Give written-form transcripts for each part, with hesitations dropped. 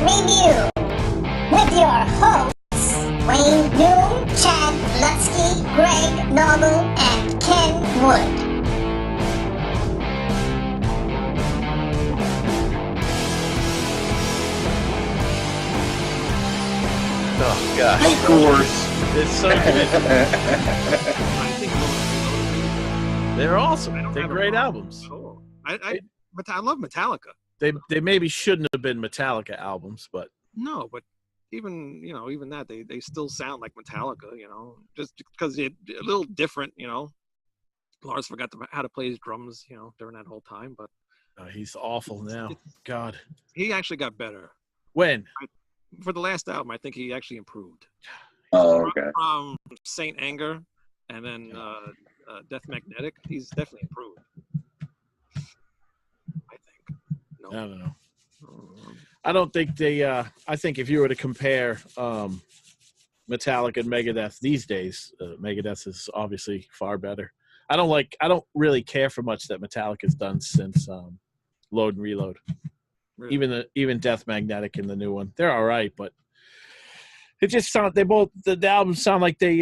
Review with your hosts Wayne Noon, Chad Lutsky, Greg Noble, and Ken Wood. Oh gosh! Of course, it's so good. I think They're awesome. don't They're have a great problem albums. at all. I love Metallica. They maybe shouldn't have been Metallica albums, but No, but even that they still sound like Metallica. Just because they're a little different. Lars forgot how to play his drums. During that whole time, but he's awful now. God, he actually got better. when? For the last album, I think he actually improved. Oh, okay. From Saint Anger and then Death Magnetic, he's definitely improved. I think. No. I don't know. I don't think they. I think if you were to compare Metallica and Megadeth these days, Megadeth is obviously far better. I don't really care for much that Metallica's done since Load and Reload. Really? Even Death Magnetic and the new one, they're all right, but it just sound the albums sound like they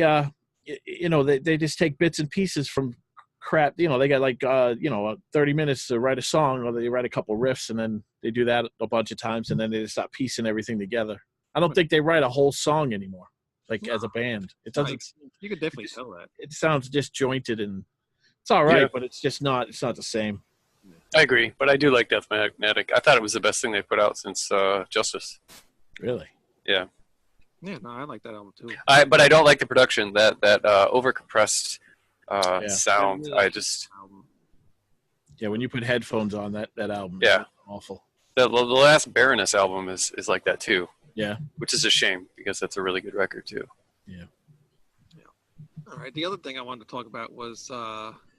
they just take bits and pieces from crap. They got like 30 minutes to write a song, or they write a couple riffs and then they do that a bunch of times and then they just start piecing everything together. I don't think they write a whole song anymore, like as a band. It doesn't. You could definitely tell that. It sounds disjointed and it's all right, but it's just not. It's not the same. I agree, but I do like Death Magnetic. I thought it was the best thing they put out since Justice. Really? Yeah. Yeah, no, I like that album too. But I don't like the production. That overcompressed sound. Really I just when you put headphones on that album, Yeah. is awful. the last Baroness album is like that too. Yeah. Which is a shame because that's a really good record too. Yeah. All right. The other thing I wanted to talk about was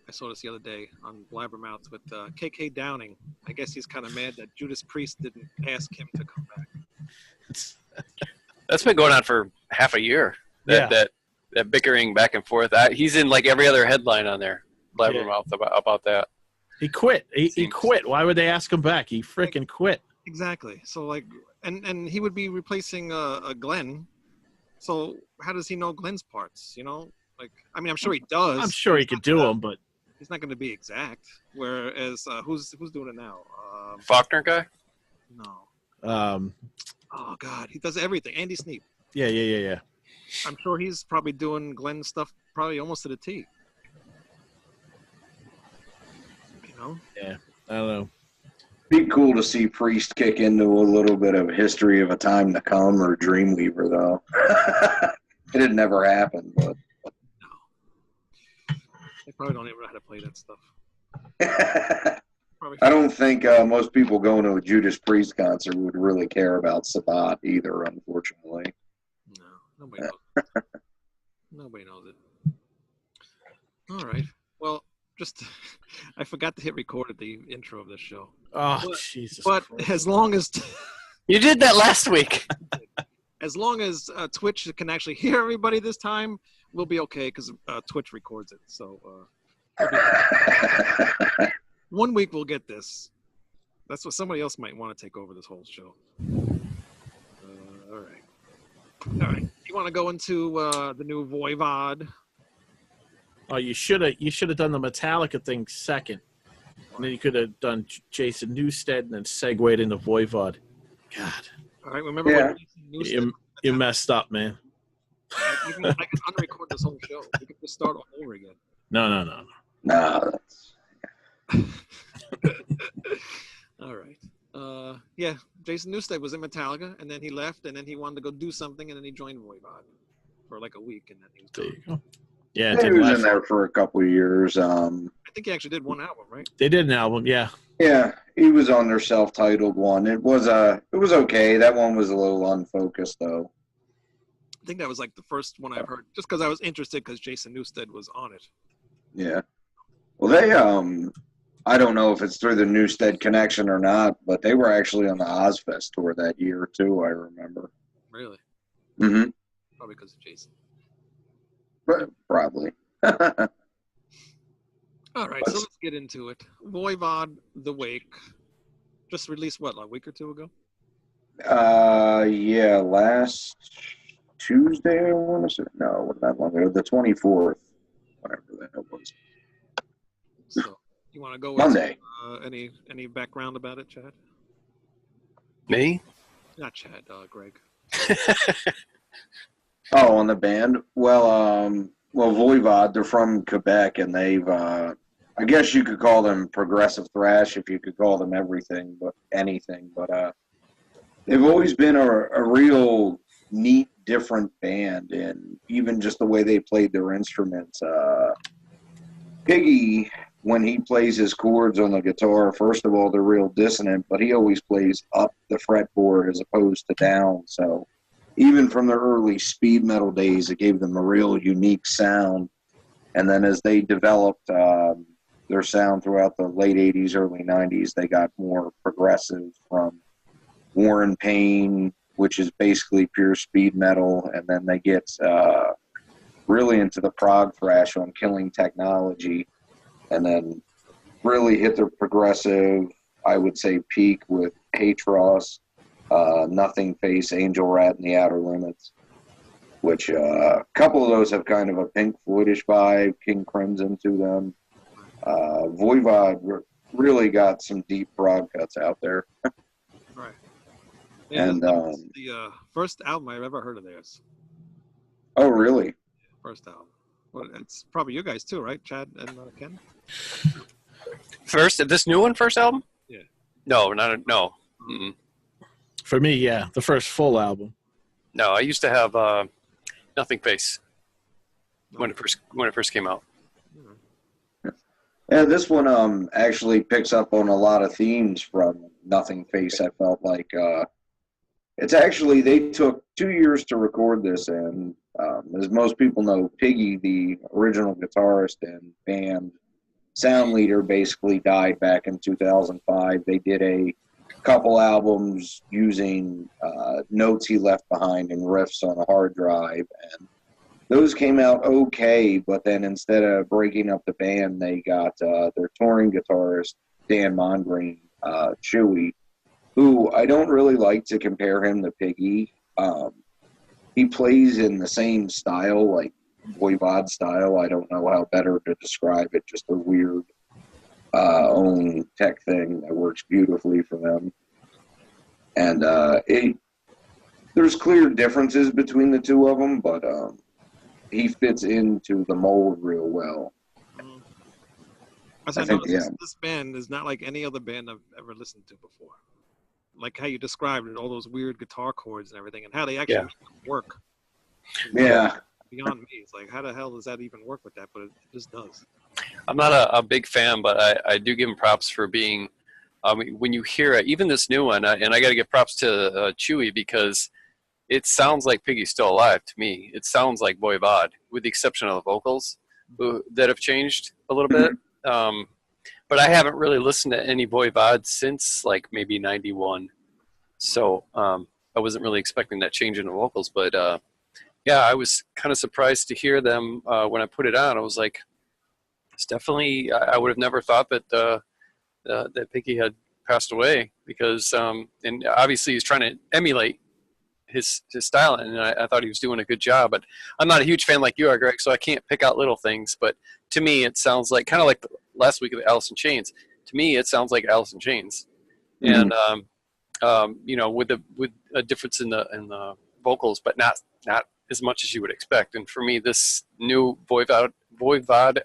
I saw this the other day on Blabbermouth with KK Downing. I guess he's kind of mad that Judas Priest didn't ask him to come back. That's been going on for half a year. That bickering back and forth. He's in like every other headline on there. Blabbermouth about that. He quit. He quit. Why would they ask him back? He freaking quit. Exactly. So like, and he would be replacing a Glenn. So how does he know Glenn's parts? Like, I mean, I'm sure he does. I'm sure he could do them, but he's not going to be exact. Whereas, who's doing it now? Faulkner guy? No. Oh God, he does everything. Andy Sneap. Yeah. I'm sure he's probably doing Glenn stuff probably almost to the T. Yeah, I don't know. Be cool to see Priest kick into a little bit of History of a Time to Come or Dreamweaver, though. It had never happened, but No. They probably don't even know how to play that stuff. I don't think most people going to a Judas Priest concert would really care about Sabbath either, unfortunately. No, nobody knows. Nobody knows it. All right. Well, I forgot to hit record at the intro of this show. Oh, Jesus. But Christ. as long as You did that last week. as long as Twitch can actually hear everybody this time, we'll be okay because Twitch records it. So 1 week we'll get this. That's what somebody else might want to take over this whole show. All right. You want to go into the new Voivod? Oh, you should have done the Metallica thing second, and then you could have done Jason Newsted and then segued into Voivod. God. All right. Remember when Jason Newsted? You messed up, man. I can unrecord this whole show. We can just start all over again. No. No, All right. Jason Newsted was in Metallica, and then he left, and then he wanted to go do something, and then he joined Voivod for like a week, and then he was There gone. you go. Yeah, he was in there for a couple of years. I think he actually did one album, right? They did an album, yeah. Yeah, he was on their self-titled one. It was okay. That one was a little unfocused, though. I think that was like the first one I've heard, just because I was interested because Jason Newsted was on it. Yeah. Well, they I don't know if it's through the Newstead connection or not, but they were actually on the Ozfest tour that year too. I remember. Really? Mm-hmm. Probably because of Jason. Probably. All right, so let's get into it. Voivod, The Wake, just released what, like a week or two ago? Yeah, last Tuesday, I want to say. No, it wasn't that long ago. The 24th, whatever that was. So you want to go into Monday. any background about it, Chad? Me? Not Chad, Greg. Oh, on the band? Well, Voivod, they're from Quebec, and they've, I guess you could call them progressive thrash if you could call them everything, but anything. But they've always been a real neat, different band, and even just the way they played their instruments. Piggy, when he plays his chords on the guitar, first of all, they're real dissonant, but he always plays up the fretboard as opposed to down. So even from their early speed metal days, it gave them a real unique sound. And then as they developed their sound throughout the late 80s, early 90s, they got more progressive from War and Pain, which is basically pure speed metal. And then they get really into the prog thrash on Killing Technology, and then really hit their progressive, I would say, peak with Hatros, Nothing Face, Angel Rat, and the Outer Limits, which a couple of those have kind of a Pink Floydish vibe, King Crimson to them. Voivod really got some deep prog cuts out there. Right. Yeah, And that was the first album I've ever heard of theirs. oh, really? First album. Well, it's probably you guys too, right, Chad and Ken? This new one, first album? Yeah. No, no. Mm-mm. For me, yeah, the first full album. No, I used to have Nothing Face when it first came out. Yeah, this one actually picks up on a lot of themes from Nothing Face. I felt like it's actually, they took 2 years to record this, and as most people know, Piggy, the original guitarist and band sound leader, basically died back in 2005. They did a couple albums using notes he left behind and riffs on a hard drive, and those came out okay, but then instead of breaking up the band, they got their touring guitarist, Dan Mongreen, Chewy, who I don't really like to compare him to Piggy. He plays in the same style, like Voivod style. I don't know how better to describe it, just a weird own tech thing that works beautifully for them. And there's clear differences between the two of them, but he fits into the mold real well. As I noticed, this band is not like any other band I've ever listened to before. Like how you described it, all those weird guitar chords and everything, and how they actually make them work. Yeah. Beyond me. It's like, how the hell does that even work with that? But it just does. I'm not a big fan, but I do give him props for being, when you hear it, even this new one, and I got to give props to Chewy, because it sounds like Piggy's still alive to me. It sounds like Voivod, with the exception of the vocals that have changed a little bit. But I haven't really listened to any Voivod since like maybe 91. So I wasn't really expecting that change in the vocals. But yeah, I was kind of surprised to hear them when I put it on. I was like, it's definitely, I would have never thought that that Piggy had passed away, because, and obviously he's trying to emulate his style, and I thought he was doing a good job. But I'm not a huge fan like you are, Greg, so I can't pick out little things. But to me, it sounds like, kind of like last week of Alice in Chains. To me, it sounds like Alice in Chains, and you know, with a difference in the vocals, but not as much as you would expect. And for me, this new Voivod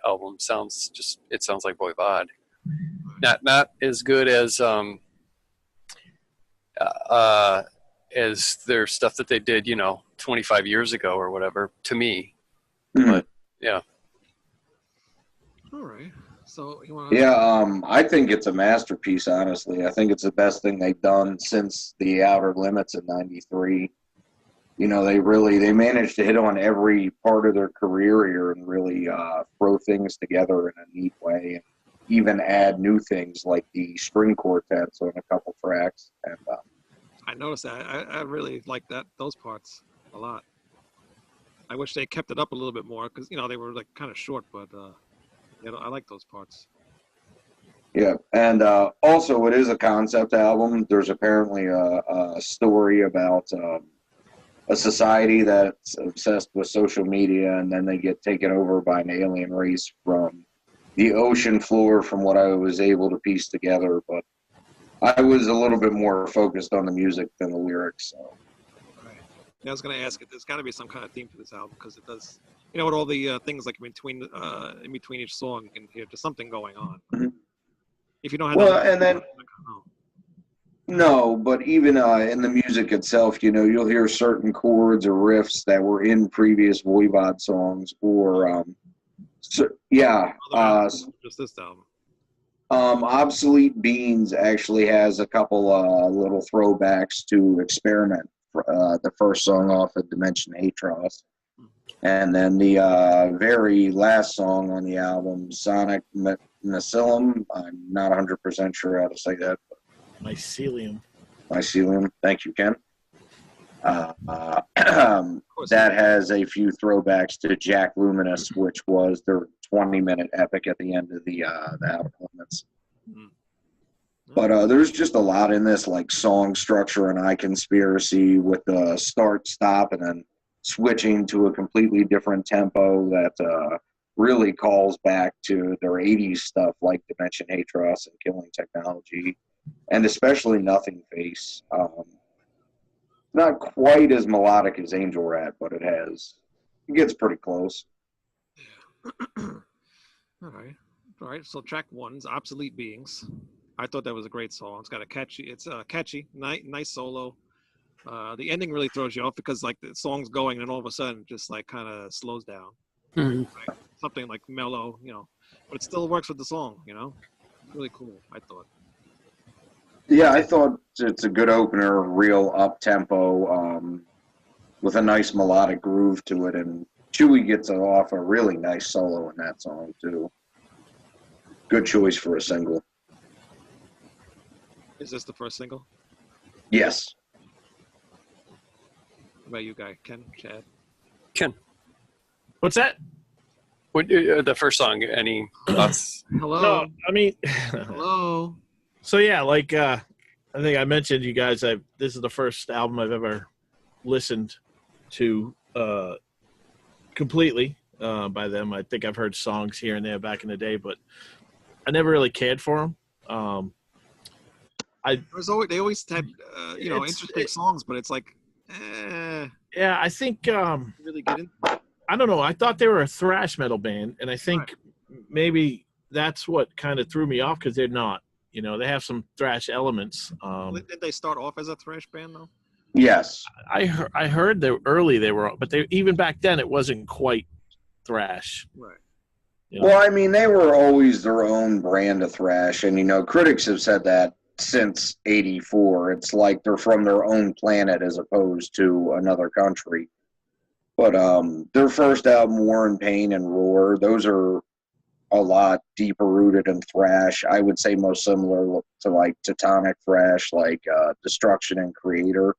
album sounds like Voivod. Not as good as their stuff that they did, 25 years ago or whatever, to me. But yeah. All right. So you want to? Yeah, I think it's a masterpiece, honestly. I think it's the best thing they've done since the Outer Limits in '93. They managed to hit on every part of their career here and really throw things together in a neat way, and even add new things like the string quartets on a couple tracks. And I noticed that. I really like those parts a lot. I wish they kept it up a little bit more, because they were like kind of short, but I like those parts. Yeah, and also it is a concept album. There's apparently a story about a society that's obsessed with social media, and then they get taken over by an alien race from the ocean floor, from what I was able to piece together. But I was a little bit more focused on the music than the lyrics. So. Right. Yeah, I was going to ask if there's got to be some kind of theme to this album because it does. You know, with all the things like in between each song, you can hear there's something going on. Mm-hmm. If you don't have Well, and then. oh. No, but even in the music itself, you know, you'll hear certain chords or riffs that were in previous Voivod songs, or Just this album. Obsolete Beans actually has a couple little throwbacks to Experiment, the first song off of Dimension Atros. And then the very last song on the album, Sonic Mycelium, I'm not 100% sure how to say that. Mycelium. Thank you, Ken. That has a few throwbacks to Jack Luminous, which was their 20-minute epic at the end of the Outer Limits. Mm-hmm. But there's just a lot in this, like song structure and I Conspiracy with the start-stop and then switching to a completely different tempo that really calls back to their 80s stuff like Dimension Atros and Killing Technology. And especially Nothing Face. Not quite as melodic as Angel Rat, but it gets pretty close. All right. So track 1's Obsolete Beings. I thought that was a great song. It's got catchy, nice solo. The ending really throws you off because like the song's going and all of a sudden just like kind of slows down. Mm-hmm. Right? Something like mellow, you know, but it still works with the song, you know. Really cool, I thought. Yeah, I thought it's a good opener, real up-tempo, with a nice melodic groove to it, and Chewie gets off a really nice solo in that song, too. Good choice for a single. Is this the first single? Yes. What about you, guy? Ken? Chad? Ken. What's that? The first song, any thoughts? Hello? No, I mean... Hello? So yeah, like I think I mentioned you guys, this is the first album I've ever listened to completely by them. I think I've heard songs here and there back in the day, but I never really cared for them. They always had interesting songs, but it's like, yeah, I think really get in. I don't know. I thought they were a thrash metal band, and I think maybe that's what kind of threw me off because they're not. You know, they have some thrash elements. Did they start off as a thrash band though? Yes. I heard that early they were, but even back then it wasn't quite thrash. Right. You know? Well, I mean, they were always their own brand of thrash, and, you know, critics have said that since '84. It's like they're from their own planet as opposed to another country. But their first album, War and Pain and Roar, those are a lot deeper rooted in thrash. I would say most similar to like Teutonic thrash, like Destruction and Creator.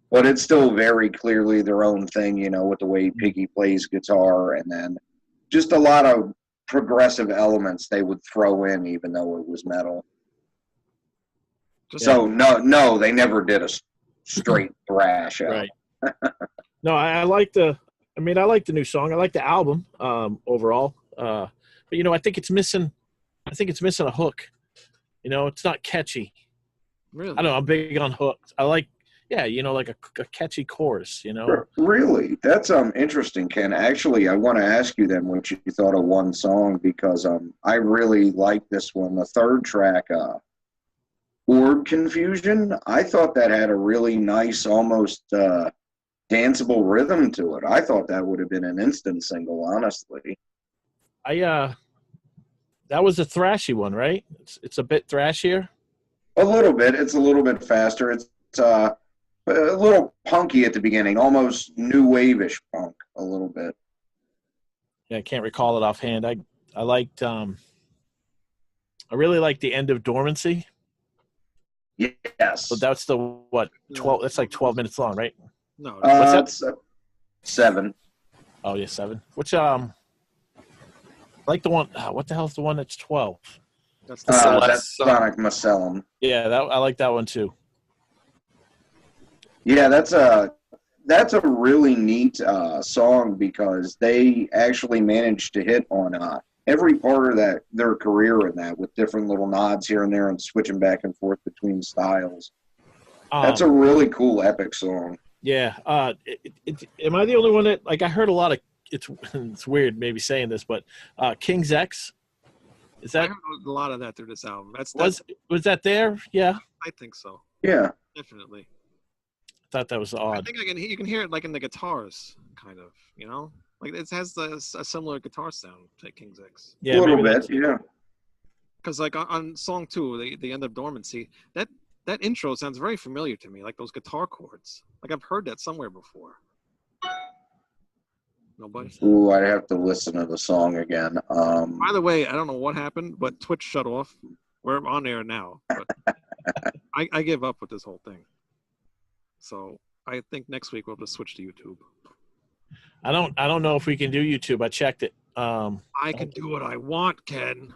But it's still very clearly their own thing, you know, with the way Piggy plays guitar and then just a lot of progressive elements they would throw in even though it was metal. So no, they never did a straight thrash album. Right. No, I like the new song. I like the album overall. But, you know, I think it's missing a hook. You know, it's not catchy. Really? I don't know. I'm big on hooks. I like, you know, like a catchy chorus, you know. Really? That's interesting, Ken. Actually, I want to ask you then what you thought of one song because I really like this one. The third track, Orb Confusion, I thought that had a really nice, almost danceable rhythm to it. I thought that would have been an instant single, honestly. That was a thrashy one, right? It's a bit thrashier. A little bit. It's a little bit faster. It's a little punky at the beginning, almost new wave-ish punk, a little bit. Yeah, I can't recall it offhand. I liked I really liked the end of Dormancy. Yes. But that's the 12. That's like 12 minutes long, right? No. What's that? 7. Oh yeah, 7. Which I like the one. What the hell is the one that's 12? That's That's the last That's song. Sonic Macellum. Yeah, I like that one too. Yeah, that's a really neat song because they actually managed to hit on every part of their career in that, with different little nods here and there and switching back and forth between styles. That's a really cool epic song. Yeah. Am I the only one that, like, I heard a lot of, it's weird maybe saying this, but King's X, is I that, heard a lot of that through this album. was that there? Yeah. I think so. Yeah. Definitely. I thought that was I odd. think you can hear it like in the guitars, kind of, like it has a similar guitar sound to King's X. Yeah, a little maybe bit, yeah. Because like on song 2, the end of Dormancy, that intro sounds very familiar to me, like those guitar chords. Like I've heard that somewhere before. Nobody. Ooh, I'd have to listen to the song again. By the way, I don't know what happened, but Twitch shut off. We're on air now, but I give up with this whole thing. So I think next week we'll just switch to YouTube. I don't know if we can do YouTube. I checked it. I can do what I want, Ken.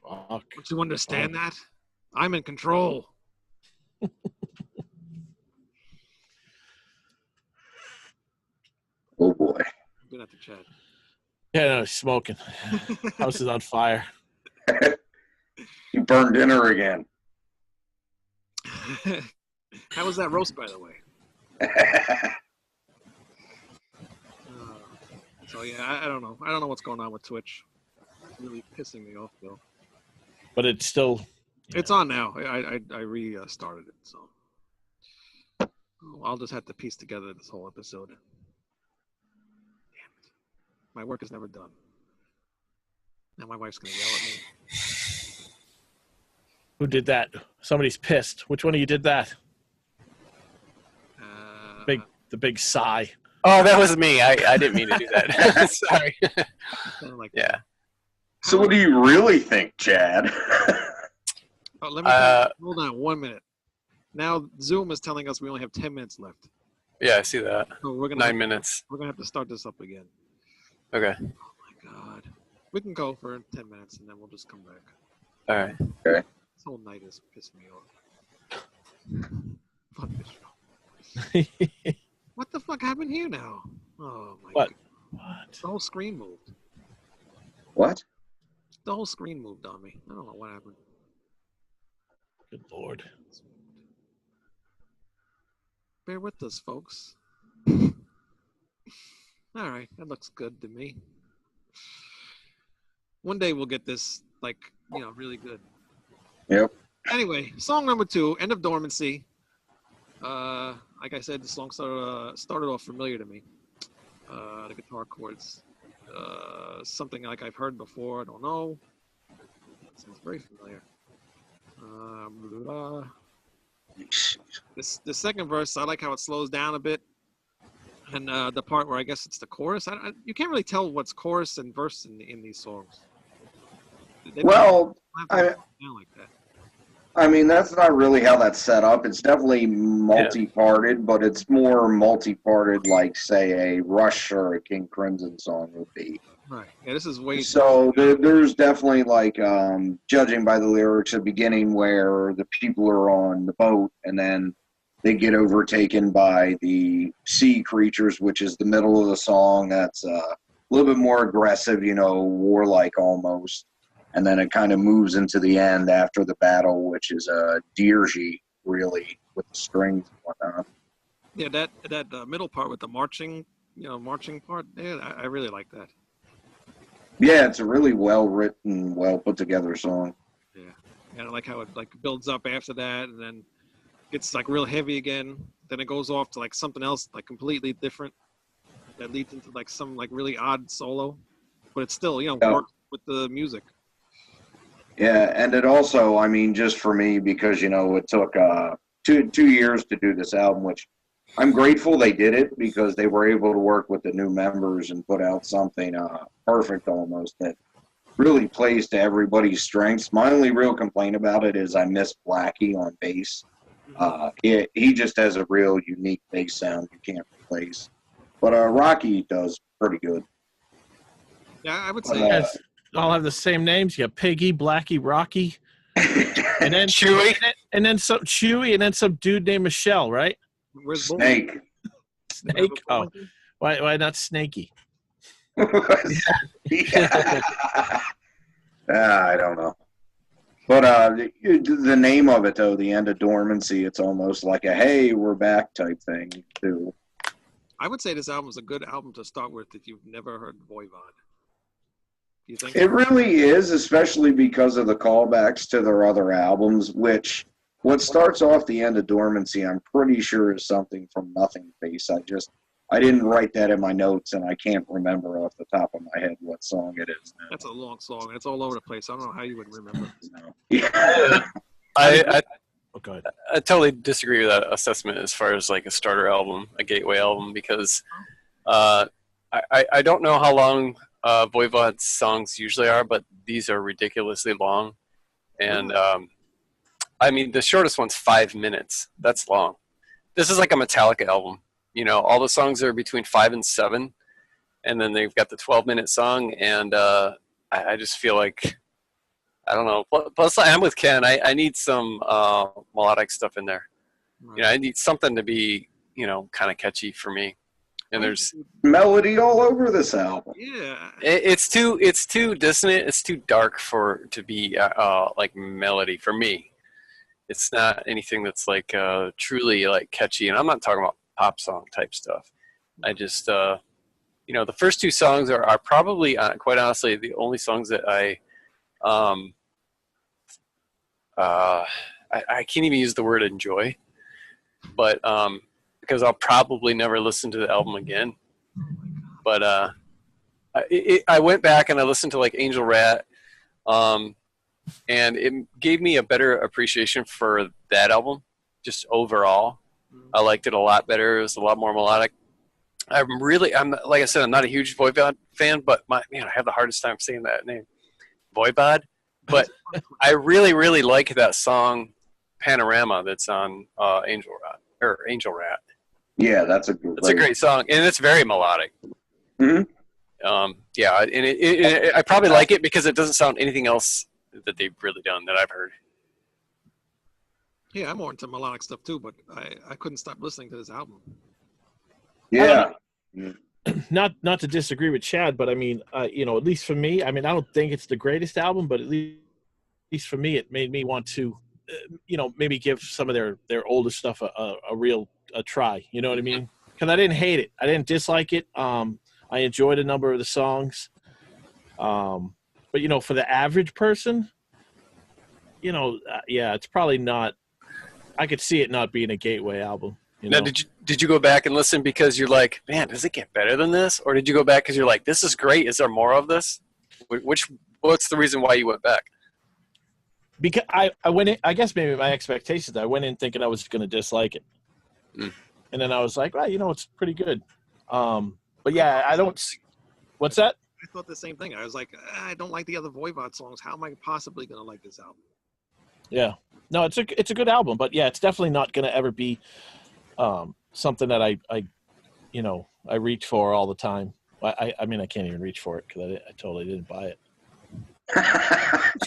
Fuck. Don't you understand that? I'm in control. Oh boy. I'm gonna have to chat. Yeah, no, he's smoking. House is on fire. You burned dinner again. How was that roast, by the way? So yeah, I don't know. I don't know what's going on with Twitch. It's really pissing me off, though. But it's still. It's on now. I restarted it, so I'll just have to piece together this whole episode. Damn it! My work is never done. Now my wife's gonna yell at me. Who did that? Somebody's pissed. Which one of you did that? The big sigh. Oh, that was me. I didn't mean to do that. Sorry. Like Yeah. So what do you really think, Chad? Oh, let me hold on 1 minute. Now Zoom is telling us we only have 10 minutes left. Yeah, I see that. So we're gonna 9 minutes. We're gonna have to start this up again. Okay. Oh my god. We can go for 10 minutes and then we'll just come back. All right. Okay. This whole night has pissed me off. Fuck this show. What the fuck happened here now? Oh my What? god. What? The whole screen moved. What? The whole screen moved on me. I don't know what happened. Good Lord. Bear with us, folks. All right, that looks good to me. One day we'll get this, like, really good. Yep. Anyway, song number 2, End of Dormancy. Like I said, the song started off familiar to me. The guitar chords, something like I've heard before. I don't know. Sounds very familiar. The second verse, I like how it slows down a bit, and the part where I guess it's the chorus. You can't really tell what's chorus and verse in these songs. Well, like that. I mean, that's not really how that's set up. It's definitely multi-parted, but it's more multi-parted like, say, a Rush or a King Crimson song would be. Right. Yeah, this is way. So there's definitely, like, judging by the lyrics at the beginning, where the people are on the boat and then they get overtaken by the sea creatures, which is the middle of the song. That's a little bit more aggressive, warlike almost. And then it kind of moves into the end after the battle, which is a dirge, really, with the strings and whatnot. Yeah, that middle part with the marching part. Yeah, I really like that. Yeah, it's a really well written, well put together song. Yeah, and I like how it builds up after that, and then gets real heavy again. Then it goes off to something else completely different that leads into some really odd solo, but it's still works with the music. Yeah, and it also, I mean, just for me, because, it took 2 years to do this album, which I'm grateful they did it because they were able to work with the new members and put out something perfect almost that really plays to everybody's strengths. My only real complaint about it is I miss Blackie on bass. He just has a real unique bass sound you can't replace. But Rocky does pretty good. Yeah, I would say all have the same names. You have Piggy, Blackie, Rocky, and then Chewy. and then some Chewy, and then some dude named Michelle, right? Where's Bull? Snake. Snake. Oh, why not Snaky? Yeah. I don't know. But the name of it, though, the end of dormancy, it's almost like a "hey, we're back" type thing, too. I would say this album is a good album to start with if you've never heard Voivod. Do you think? It really is, especially because of the callbacks to their other albums, which what starts off the end of dormancy, I'm pretty sure is something from Nothing Face. I didn't write that in my notes, and I can't remember off the top of my head what song it is now. That's a long song, and it's all over the place. I don't know how you would remember. No. Yeah. I go ahead. I totally disagree with that assessment as far as like a starter album, a gateway album, because I don't know how long Voivod's songs usually are, but these are ridiculously long. And I mean, the shortest one's 5 minutes. That's long. This is like a Metallica album. You know, all the songs are between 5 and 7, and then they've got the 12-minute song, and I just feel like, I don't know. Plus, I'm with Ken. I need some melodic stuff in there. Right. You know, I need something to be, you know, kind of catchy for me. And there's melody all over this album. Yeah. it's too dissonant. It's too dark to be like melody for me. It's not anything that's like truly like catchy. And I'm not talking about pop song type stuff. I just you know, the first two songs are probably quite honestly the only songs that I can't even use the word enjoy, but because I'll probably never listen to the album again. But I went back and I listened to like Angel Rat, and it gave me a better appreciation for that album just overall. I liked it a lot better. It was a lot more melodic. I'm like I said, I'm not a huge Voivod fan, but I have the hardest time saying that name, Voivod. But I really, really like that song, Panorama, that's on Angel Rat. Yeah, that's a great song, and it's very melodic. Mm-hmm. Yeah, and I probably like it because it doesn't sound anything else that they've really done that I've heard. Yeah, I'm more into melodic stuff too, but I couldn't stop listening to this album. Yeah. Not to disagree with Chad, but I mean, you know, at least for me, I mean, I don't think it's the greatest album, but at least for me, it made me want to, you know, maybe give some of their older stuff a real try. You know what I mean? Because I didn't hate it, I didn't dislike it. I enjoyed a number of the songs, but you know, for the average person, you know, yeah, it's probably not. I could see it not being a gateway album. Now, did you go back and listen because you're like, man, does it get better than this? Or did you go back because you're like, this is great. Is there more of this? What's the reason why you went back? Because I went in, I guess maybe my expectations, I went in thinking I was going to dislike it. And then I was like, well, you know, it's pretty good. But yeah, I don't. What's that? I thought the same thing. I was like, I don't like the other Voivod songs. How am I possibly going to like this album? Yeah. No, it's a good album, but yeah, it's definitely not going to ever be something that I you know, I reach for all the time. I mean, I can't even reach for it because I totally didn't buy it.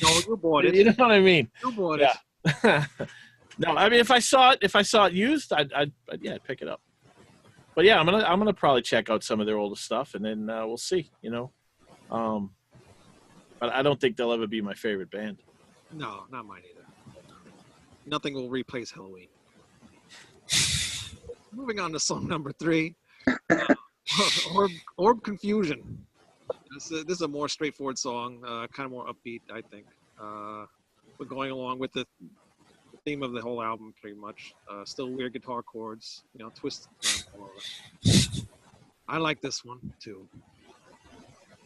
No, you bought it. You know what I mean? You bought it. No, I mean, if I saw it used, I'd pick it up. But yeah, I'm gonna probably check out some of their older stuff, and then we'll see. You know, but I don't think they'll ever be my favorite band. No, not mine either. Nothing will replace Halloween. Moving on to song number 3, Orb Confusion. This is a more straightforward song, kind of more upbeat, I think. We're going along with the theme of the whole album, pretty much. Still weird guitar chords, you know, twisted. I like this one too.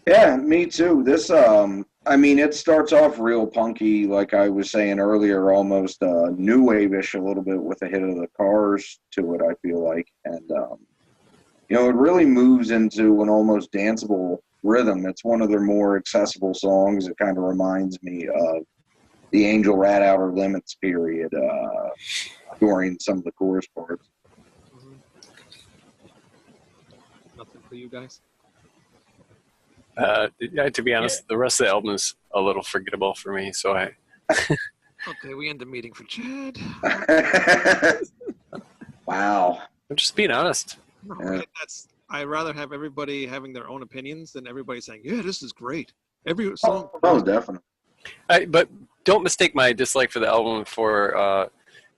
Yeah, me too. This, I mean, it starts off real punky, like I was saying earlier, almost new wave-ish a little bit with a hit of the Cars to it, I feel like. And, you know, it really moves into an almost danceable rhythm. It's one of their more accessible songs. It kind of reminds me of the Angel Rat Outer Limits period during some of the chorus parts. Nothing for you guys? To be honest, the rest of the album is a little forgettable for me. So Okay, we end the meeting for Chad. Wow. I'm just being honest. No, Yeah. I'd rather have everybody having their own opinions than everybody saying, "Yeah, this is great." Every song. Oh, definitely. But don't mistake my dislike for the album for.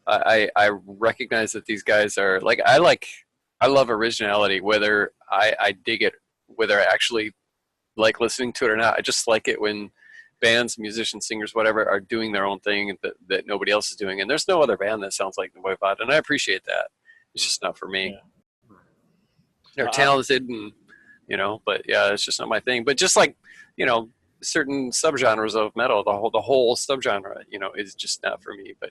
I recognize that these guys are I love originality, whether I dig it, whether I actually like listening to it or not. I just like it when bands, musicians, singers, whatever, are doing their own thing that nobody else is doing. And there's no other band that sounds like the Voivod, and I appreciate that. It's just not for me. Yeah. They're talented, and but yeah, it's just not my thing. But just certain subgenres of metal, the whole subgenre, is just not for me. But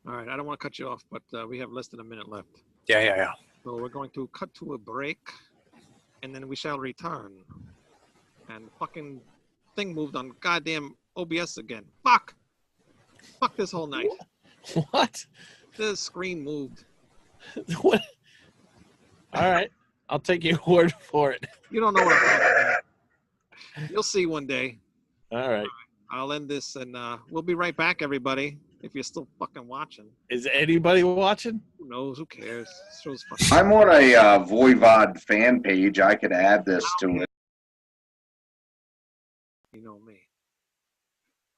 All right, I don't want to cut you off, but we have less than a minute left. yeah. So we're going to cut to a break, and then we shall return. And the fucking thing moved on goddamn OBS again. Fuck this whole night. What? The screen moved. What? All right, I'll take your word for it. You don't know what I'm talking about. You'll see one day. All right. I'll end this, and we'll be right back, everybody. If you're still fucking watching. Is anybody watching? Who knows? Who cares? This show's fucking. I'm on a Voivod fan page. I could add this to it. You know me.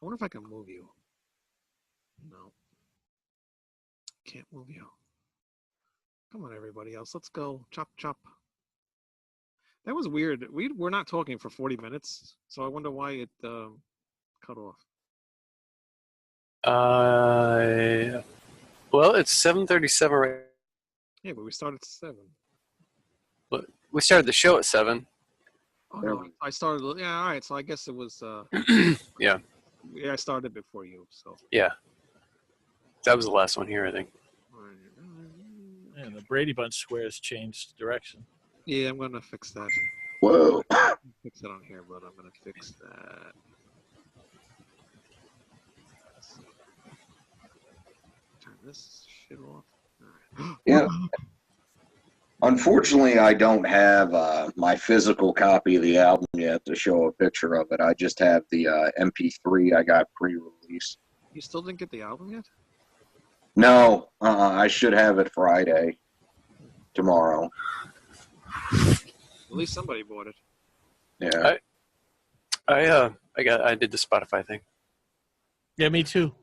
I wonder if I can move you. No. Can't move you. Come on, everybody else. Let's go. Chop, chop. That was weird. We're not talking for 40 minutes, so I wonder why it cut off. Well, it's 7:37 right. Yeah, but we started at 7. But we started the show at 7. Oh, no, I started. Yeah, all right. So I guess it was. Yeah. Yeah, I started before you. So. Yeah. That was the last one here, I think. Man, the Brady Bunch squares changed direction. Yeah, I'm gonna fix that. Whoa. Fix it on here, but I'm gonna fix that. Turn this shit off. All right. Yeah. Unfortunately, I don't have my physical copy of the album yet to show a picture of it. I just have the MP3 I got pre-release. You still didn't get the album yet? No, I should have it Friday, tomorrow. At least somebody bought it. Yeah. I did the Spotify thing. Yeah, me too.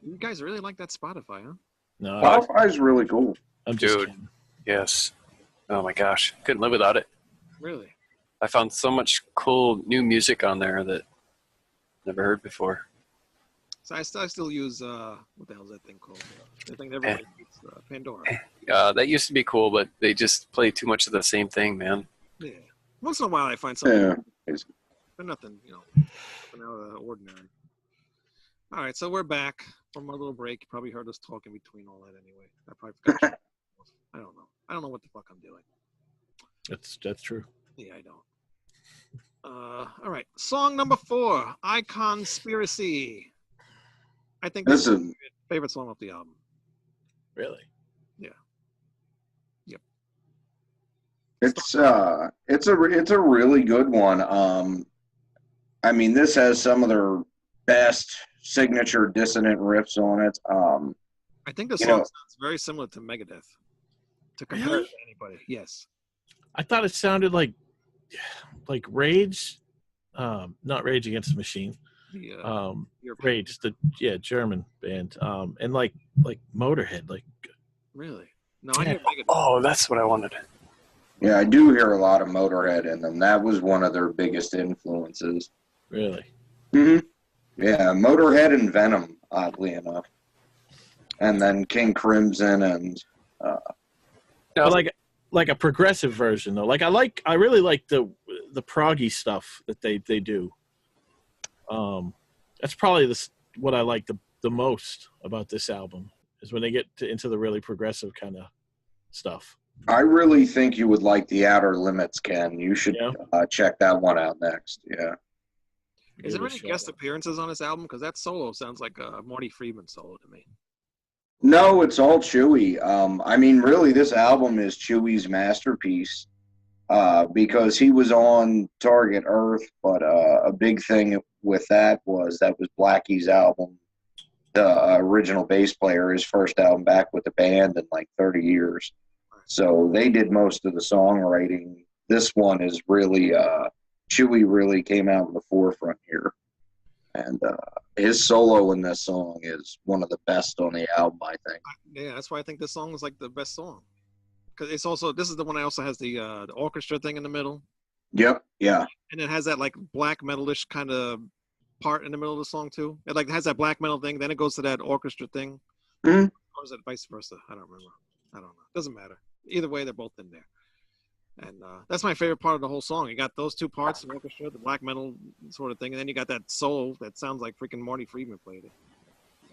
You guys really like that Spotify, huh? No, Spotify's really cool. I'm just Dude. kidding. Yes. Oh my gosh, couldn't live without it. Really? I found so much cool new music on there that never heard before. So I still use what the hell is that thing called? I think everybody uses Pandora. That used to be cool, but they just play too much of the same thing, man. Yeah. Once in a while I find something, Yeah. but nothing, nothing out of the ordinary. All right, so we're back from our little break. You probably heard us talking between all that anyway. I probably forgot. I don't know. I don't know what the fuck I'm doing. That's true. Yeah, I don't. All right, song number 4, Iconspiracy. I think this is my favorite song off the album. Really? Yeah. Yep. It's a really good one. I mean, this has some of their best signature dissonant riffs on it. I think the song sounds very similar to Megadeth. To compare it to anybody, yes. I thought it sounded like Rage, not Rage Against the Machine. Rage, the German band, and like Motorhead, like. Really? No, I hear Megadeth. Oh, that's what I wanted. Yeah, I do hear a lot of Motorhead in them. That was one of their biggest influences. Really? Mm-hmm. Yeah, Motorhead and Venom, oddly enough, and then King Crimson and. But like a progressive version though. I really like the proggy stuff that they do. That's probably what I like the most about this album is when they get into the really progressive kind of stuff. I really think you would like The Outer Limits, Ken. You should check that one out next. Yeah. Is there any guest appearances on this album? Because that solo sounds like a Marty Friedman solo to me. No, it's all Chewy. I mean, really, this album is Chewy's masterpiece. because he was on Target Earth, but a big thing with that was Blackie's album. The original bass player, his first album back with the band in like 30 years. So they did most of the songwriting. This one is really, Chewy really came out in the forefront here. And his solo in this song is one of the best on the album, I think. Yeah, that's why I think this song is like the best song. Because it's also, this is the one that also has the orchestra thing in the middle. Yep, yeah. And it has that like black metalish kind of part in the middle of the song too. It like has that black metal thing, then it goes to that orchestra thing. Mm-hmm. Or is it vice versa? I don't remember. I don't know. Doesn't matter. Either way, they're both in there. And that's my favorite part of the whole song. You got those two parts, the orchestra, the black metal sort of thing, and then you got that solo that sounds like freaking Marty Friedman played it.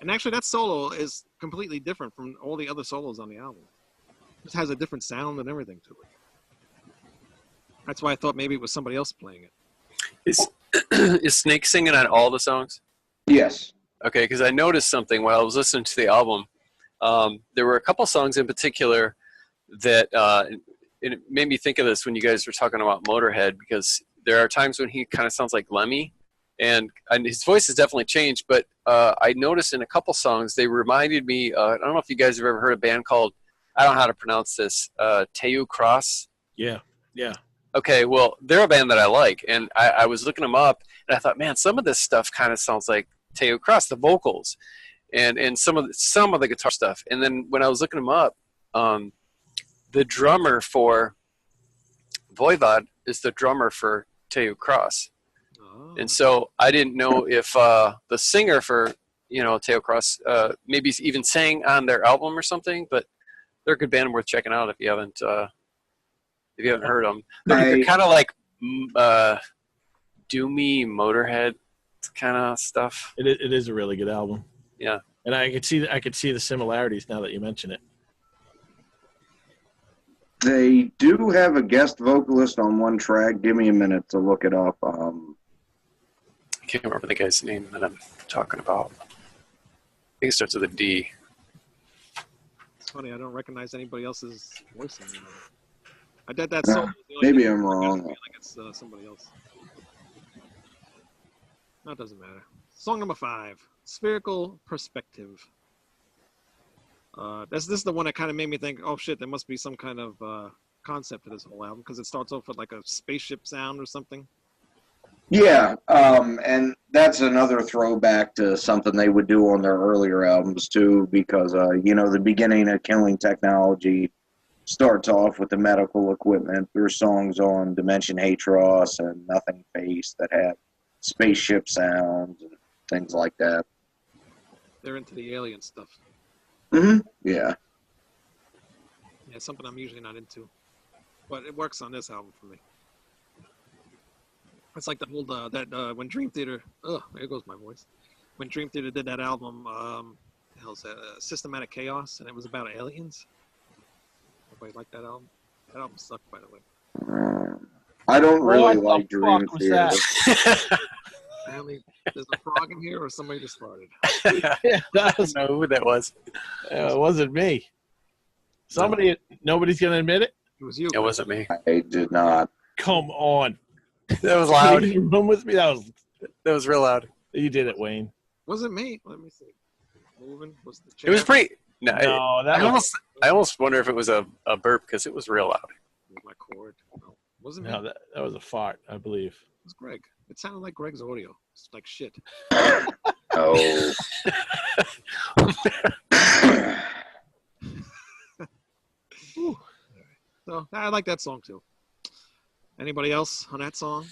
And actually, that solo is completely different from all the other solos on the album. It just has a different sound and everything to it. That's why I thought maybe it was somebody else playing it. Is Snake singing on all the songs? Yes. Okay, because I noticed something while I was listening to the album. There were a couple songs in particular that it made me think of this when you guys were talking about Motorhead, because there are times when he kind of sounds like Lemmy, and his voice has definitely changed, but I noticed in a couple songs they reminded me, I don't know if you guys have ever heard a band called, I don't know how to pronounce this, Teu Cross? Yeah. Okay, well, they're a band that I like, and I was looking them up, and I thought, man, some of this stuff kind of sounds like Teo Cross, the vocals, and some of the guitar stuff. And then when I was looking them up, the drummer for Voivod is the drummer for Teo Cross. Oh. And so I didn't know if the singer for, Teo Cross maybe even sang on their album or something, but they're a good band worth checking out if you haven't heard them. They're kind of like doomy Motorhead kind of stuff. It is a really good album. Yeah, and I could see the similarities now that you mention it. They do have a guest vocalist on one track. Give me a minute to look it up. I can't remember the guy's name that I'm talking about. I think it starts with a D. It's funny, I don't recognize anybody else's voice in it. I did that song. Maybe I'm wrong. Like it's somebody else. No, it doesn't matter. Song number 5, Spherical Perspective. This is the one that kind of made me think, oh shit, there must be some kind of concept to this whole album, because it starts off with like a spaceship sound or something. Yeah, and that's another throwback to something they would do on their earlier albums too, because the beginning of Killing Technology starts off with the medical equipment. There's songs on Dimension Hatros and Nothing Face that have spaceship sounds and things like that. They're into the alien stuff. Mm-hmm. Yeah. Yeah, something I'm usually not into, but it works on this album for me. It's like the whole when Dream Theater. There goes my voice. When Dream Theater did that album, the hell's that? Systematic Chaos, and it was about aliens. Everybody like that album? That album sucked, by the way. I don't really like Dream Theater. Apparently, there's a frog in here, or somebody just farted. Yeah, I don't know who that was. It wasn't me. Nobody's gonna admit it. It was you. It wasn't me. I did not. Come on. That was loud. You in the room with me? That was real loud. You did it, Wayne. Wasn't me. Let me see. Moving was the chair. It was pretty. No, I almost wonder if it was a burp, because it was real loud. My cord. No, wasn't No, me. that was a fart, I believe. It was Greg. It sounded like Greg's audio. It's like shit. Oh. So I like that song too. Anybody else on that song?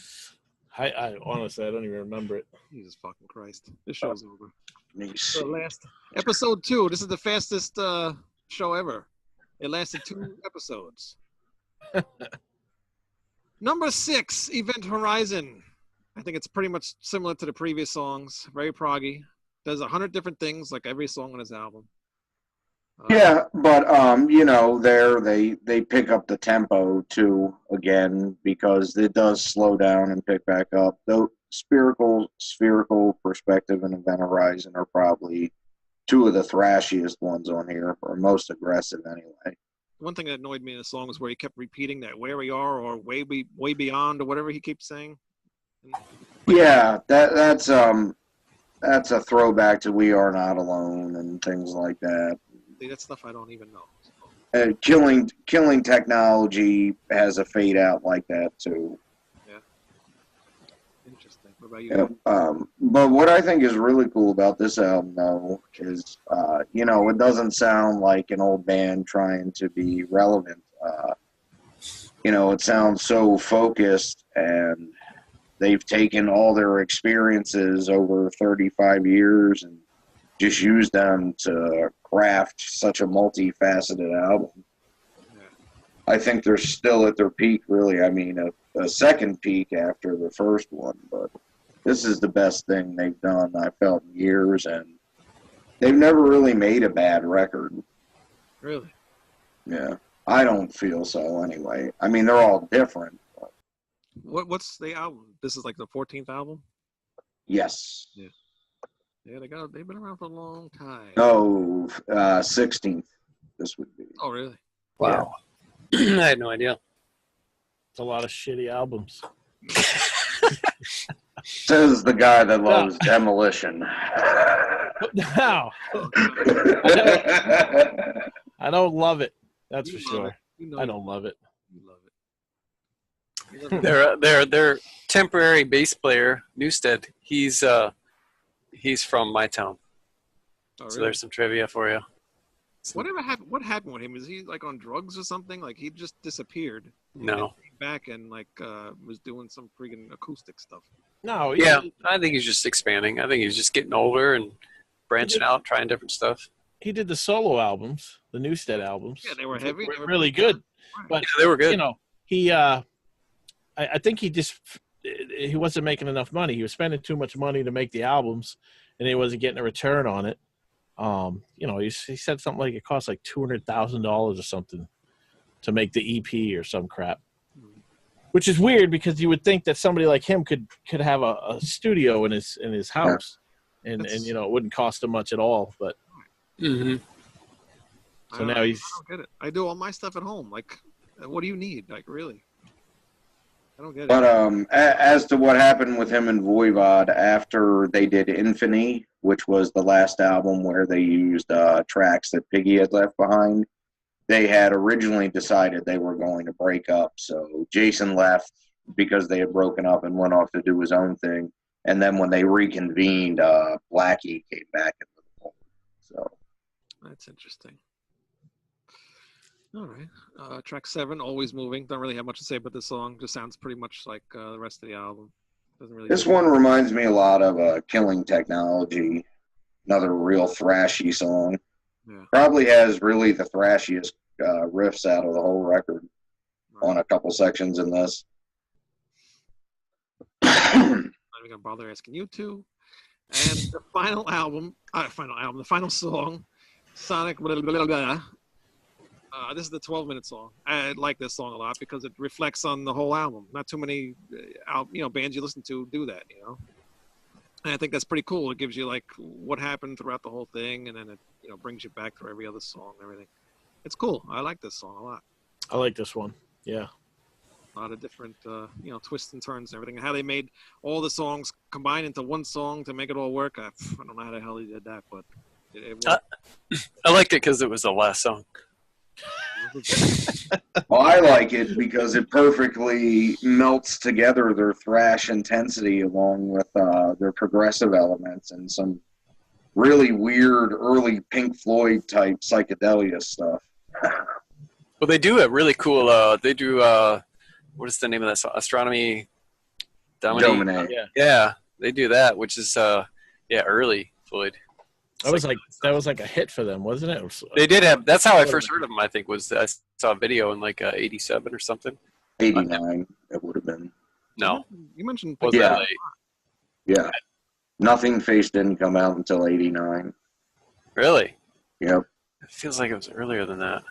I honestly, I don't even remember it. Jesus fucking Christ. This show's over. Let me So see. last episode 2. This is the fastest show ever. It lasted 2 episodes. Number 6, Event Horizon. I think it's pretty much similar to the previous songs. Very proggy. Does 100 different things like every song on his album. Yeah, but they pick up the tempo too again, because it does slow down and pick back up. Though Spherical Perspective and Event Horizon are probably 2 of the thrashiest ones on here, or most aggressive anyway. one thing that annoyed me in the song was where he kept repeating that "where we are" or way beyond" or whatever he keeps saying. Yeah, that's a throwback to "We Are Not Alone" and things like that. See, that's stuff I don't even know. Killing technology has a fade out like that too. Interesting. What about you? Yeah, but what I think is really cool about this album, though, is it doesn't sound like an old band trying to be relevant. It sounds so focused, and they've taken all their experiences over 35 years and just used them to craft such a multifaceted album. Yeah. I think they're still at their peak, really. I mean, a second peak after the first one, but this is the best thing they've done, I felt, in years, and they've never really made a bad record. Really? Yeah. I don't feel so, anyway. I mean, they're all different. But What's the album? This is like the 14th album? yes. Yeah, they've been around for a long time. No, 16th, this would be. Oh, really? Wow. I had no idea. It's a lot of shitty albums. Says the guy that loves Demolition. No, I don't love it. That's You for love sure. it. You know I don't love it. You love it. You love it. Their temporary bass player Newstead. He's from my town. Oh, So really? there's some trivia for you. Whatever happened? What happened with him? Is he like on drugs or something? Like he just disappeared. No. And came back and was doing some freaking acoustic stuff. No, Yeah, I think he's just expanding. I think he's just getting older and branching out, trying different stuff. he did the solo albums, the Newstead albums. Yeah, they were heavy. Were They were really pretty good. But Yeah, they were good. He I think he wasn't making enough money. He was spending too much money to make the albums, and he wasn't getting a return on it. He said something like it cost like $200,000 or something to make the EP or some crap, which is weird because you would think that somebody like him could have a studio in his house, and it wouldn't cost him much at all. But Mm-hmm. so now he's. I don't get it. I do all my stuff at home. Like, what do you need? Like, really? I don't get it. But as to what happened with him and Voivod after they did Infinity, which was the last album where they used tracks that Piggy had left behind, they had originally decided they were going to break up. So Jason left because they had broken up and went off to do his own thing. And then when they reconvened, Blackie came back into the fold. So That's interesting. All right. Track 7, Always Moving. Don't really have much to say about this song. Just sounds pretty much like the rest of the album. Doesn't really. this one reminds me a lot of Killing Technology, another real thrashy song. Yeah. Probably has really the thrashiest riffs out of the whole record on a couple sections in this. I'm not even gonna bother asking you two. And the the final song, Sonic. Blah, blah, blah, blah. This is the 12-minute song. I like this song a lot because it reflects on the whole album. Not too many, bands you listen to do that, And I think that's pretty cool. It gives you like what happened throughout the whole thing, and then it, brings you back through every other song and everything. It's cool. I like this song a lot. I like this one. Yeah. A lot of different, twists and turns and everything. And how they made all the songs combine into one song to make it all work. I don't know how the hell he did that, but it worked. I liked it because it was the last song. Well, I like it because it perfectly melts together their thrash intensity along with their progressive elements and some really weird early Pink Floyd type psychedelia stuff. Well, they do a really cool. They do. What is the name of that song? Astronomy. Domine. Yeah, they do that, which is early Floyd. That was like a hit for them, wasn't it? They did have. That's how I first heard of them. I think was I saw a video in like '87 or something. 89, it would have been. No, You mentioned was Yeah. that late? Yeah. Nothing Face didn't come out until 89. Really? Yep. It feels like it was earlier than that.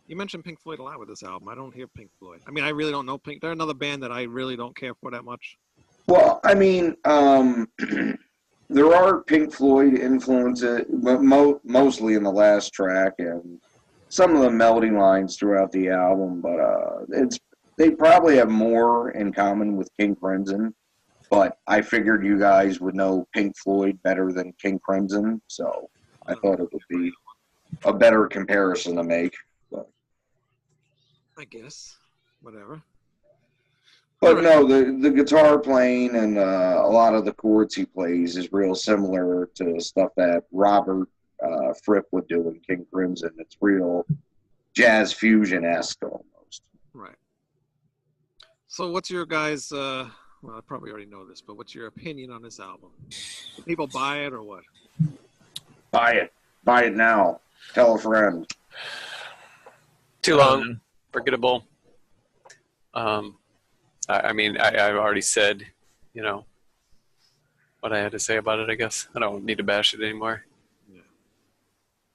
You mentioned Pink Floyd a lot with this album. I don't hear Pink Floyd. I mean, I really don't know Pink. They're another band that I really don't care for that much. Well, I mean, there are Pink Floyd influences, but mostly in the last track, and some of the melody lines throughout the album, but they probably have more in common with King Crimson. But I figured you guys would know Pink Floyd better than King Crimson, so I thought it would be a better comparison to make. But, I guess. Whatever. but no, the guitar playing and a lot of the chords he plays is real similar to stuff that Robert Fripp would do in King Crimson. It's real jazz fusion-esque almost. Right. So what's your guys' well, I probably already know this, but what's your opinion on this album? Do people buy it or what? Buy it. Buy it now. Tell a friend. Too long. Forgettable. I mean, I've already said, you know, what I had to say about it, I guess. I don't need to bash it anymore. Yeah.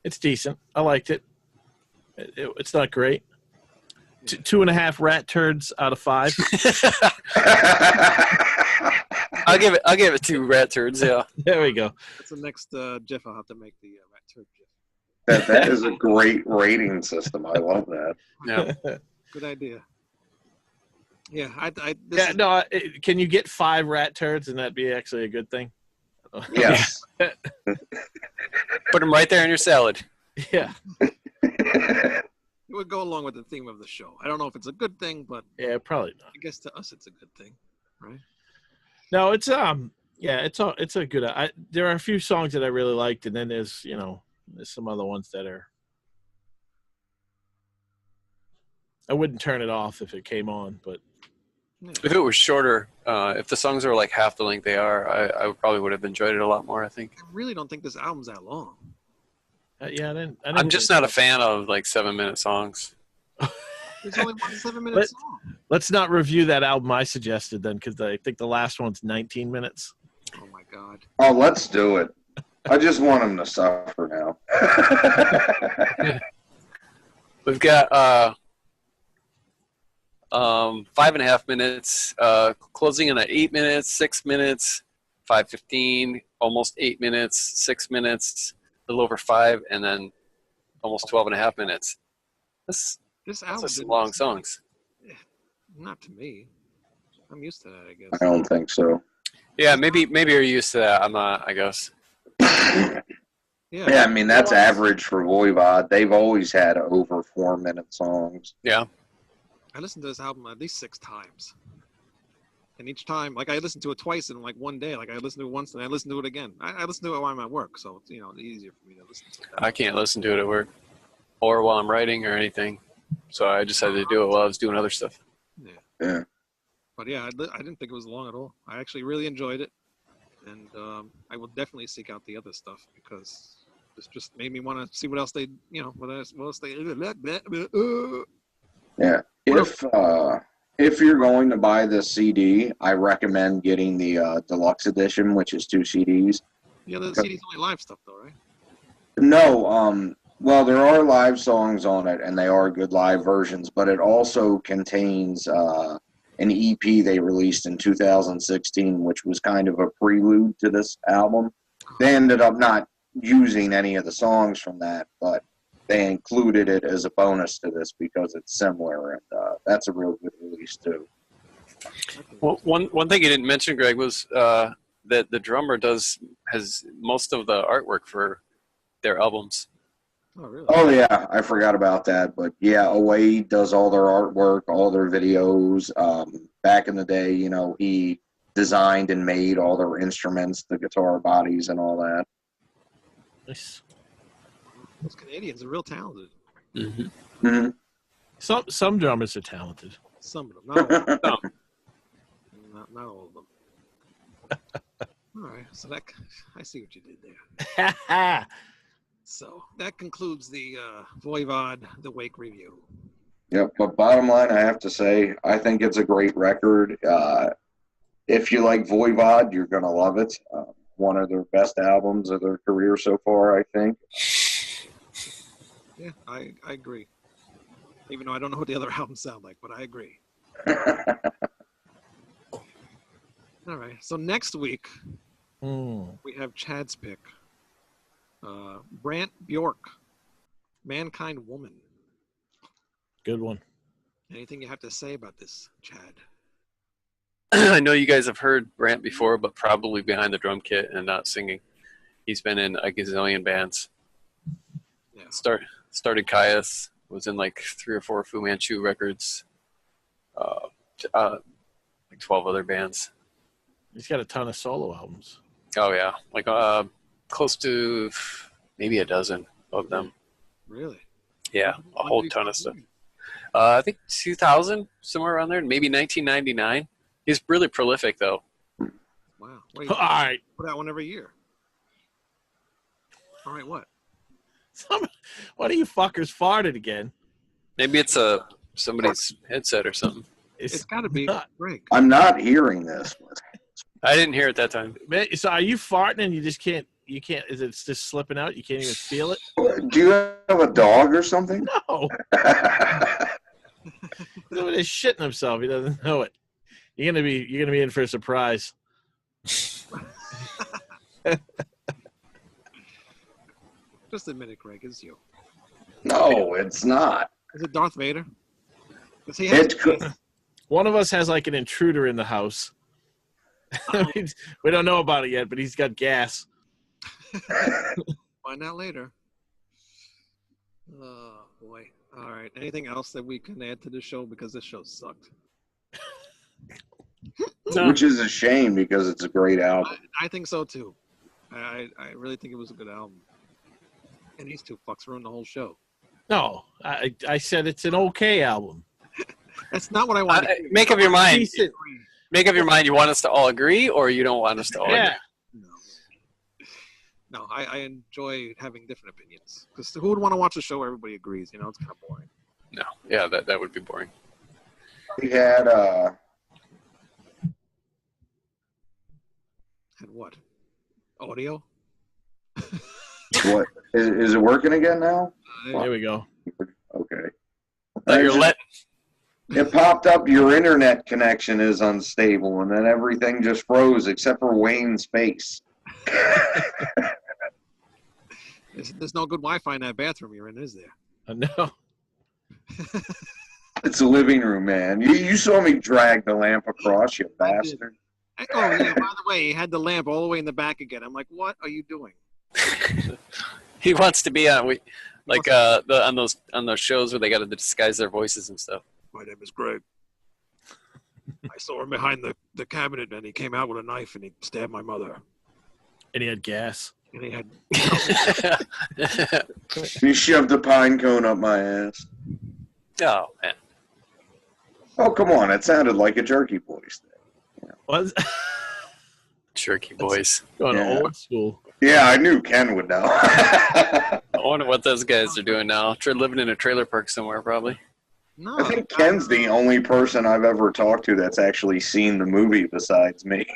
It's decent. I liked it. It's not great. Yeah. 2.5 rat turds out of 5. I'll give it 2 rat turds. Yeah. There we go. That's the next Jeff. I'll have to make the rat turd Jeff. That is a great rating system. I love that. Yeah. Good idea. Yeah, can you get 5 rat turds and that be actually a good thing? Yes. Put them right there in your salad. Yeah. It would go along with the theme of the show. I don't know if it's a good thing, but Yeah, probably not. I guess to us it's a good thing, right? No, it's it's a good. There are a few songs that I really liked, and then there's some other ones that are. I wouldn't turn it off if it came on, but If it was shorter, if the songs are like half the length they are, I probably would have enjoyed it a lot more, I think. I really don't think this album's that long. yeah, I didn't I'm just not a fan of like 7-minute songs. There's only one 7-minute song. Let's not review that album I suggested then, because I think the last one's 19 minutes. Oh my god. Oh, let's do it. I just want him to suffer now. We've got 5.5 minutes, closing in at 8 minutes, 6 minutes, 5:15, almost 8 minutes, 6 minutes, a little over 5, and then almost 12.5 minutes. This album That's didn't long sound songs. like- not to me. I'm used to that, I guess. I don't think so. Yeah, maybe you're used to that. I'm not, I guess. Yeah, I mean, that's average for Voivod. They've always had over 4-minute songs. Yeah. I listened to this album at least 6 times. And each time, like I listened to it twice in like one day. Like I listened to it once and I listened to it again. I listened to it while I'm at work, so it's easier for me to listen to it. I can't listen to it at work or while I'm writing or anything. So I just had to do it while I was doing other stuff. Yeah. But yeah, I didn't think it was long at all. I actually really enjoyed it. And I will definitely seek out the other stuff because this just made me want to see what else they, what else they. Yeah. If you're going to buy this CD, I recommend getting the deluxe edition, which is 2 CDs. Yeah, the CD's only live stuff though, right? No, well, there are live songs on it, and they are good live versions, but it also contains an EP they released in 2016, which was kind of a prelude to this album. They ended up not using any of the songs from that, but they included it as a bonus to this because it's similar, and that's a real good release too. Well, one thing you didn't mention, Greg, was that the drummer has most of the artwork for their albums. Oh, really? Oh yeah, I forgot about that, but yeah, Away does all their artwork, all their videos. Back in the day, he designed and made all their instruments, the guitar bodies, and all that. Nice. Those Canadians are real talented. Mm-hmm. Mm-hmm. Some drummers are talented. Some of them, not all of them. No. Not all of them. All right, so I see what you did there. So that concludes the Voivod, the Wake review. Yep, but bottom line, I have to say, I think it's a great record. If you like Voivod, you're going to love it. One of their best albums of their career so far, I think. Yeah, I agree. Even though I don't know what the other albums sound like, but I agree. All right, so next week, we have Chad's pick. Brant Bjork, Mankind Woman. Good one. Anything you have to say about this, Chad? I know you guys have heard Brant before, but probably behind the drum kit and not singing. He's been in a gazillion bands. Yeah. Started Caius, was in like 3 or 4 Fu Manchu records, like 12 other bands. He's got a ton of solo albums. Oh yeah, like close to maybe a dozen of them. Really? Yeah, a When whole did he ton of start stuff. doing I think 2000, somewhere around there, maybe 1999. He's really prolific though. it? Wow. Wait, All right. put out one every year. All right, what? What are you fuckers farted again? Maybe it's somebody's headset or something. It's got to be not. Greg. I'm not hearing this. I didn't hear it that time. So are you farting and you just can't? You can't. Is it just slipping out? You can't even feel it? Do you have a dog or something? No. He's over there shitting himself. He doesn't know it. You're gonna be in for a surprise. Just admit it, Greg. It's you. No, it's not. Is it Darth Vader? Does he have? It's good. One of us has like an intruder in the house. We don't know about it yet, but he's got gas. Find out later. Oh boy. All right. Anything else that we can add to the show, because this show sucked? No. Which is a shame because it's a great album. I think so too. I really think it was a good album. And these two fucks ruined the whole show. No, I said it's an okay album. That's not what I want. Make up your mind. Decent. Make up your mind. You want us to all agree, or you don't want us to all Yeah. agree? No, I enjoy having different opinions. Because who would want to watch a show where everybody agrees? You know, it's kind of boring. No. Yeah, that would be boring. We had And what? Audio? what is it working again now? There we go. Okay. Thought you're letting. It popped up your internet connection is unstable, and then everything just froze except for Wayne's face. There's no good Wi-Fi in that bathroom you're in, is there? No. It's a living room, man. You saw me drag the lamp across, you I did. bastard. Oh, yeah, by the way, he had the lamp all the way in the back again. I'm like, what are you doing? He wants to be on on those shows where they got to disguise their voices and stuff. My name is Greg. I saw him behind the cabinet, and he came out with a knife, and he stabbed my mother. And he had gas. And he had... You shoved a pine cone up my ass. Oh man. Oh, come on. It sounded like a Jerky Boys thing. Was Jerky boys. going Yeah. old school. Yeah, I knew Ken would know. I wonder what those guys are doing now. Living in a trailer park somewhere, probably. No, I think Ken's the only person I've ever talked to that's actually seen the movie besides me.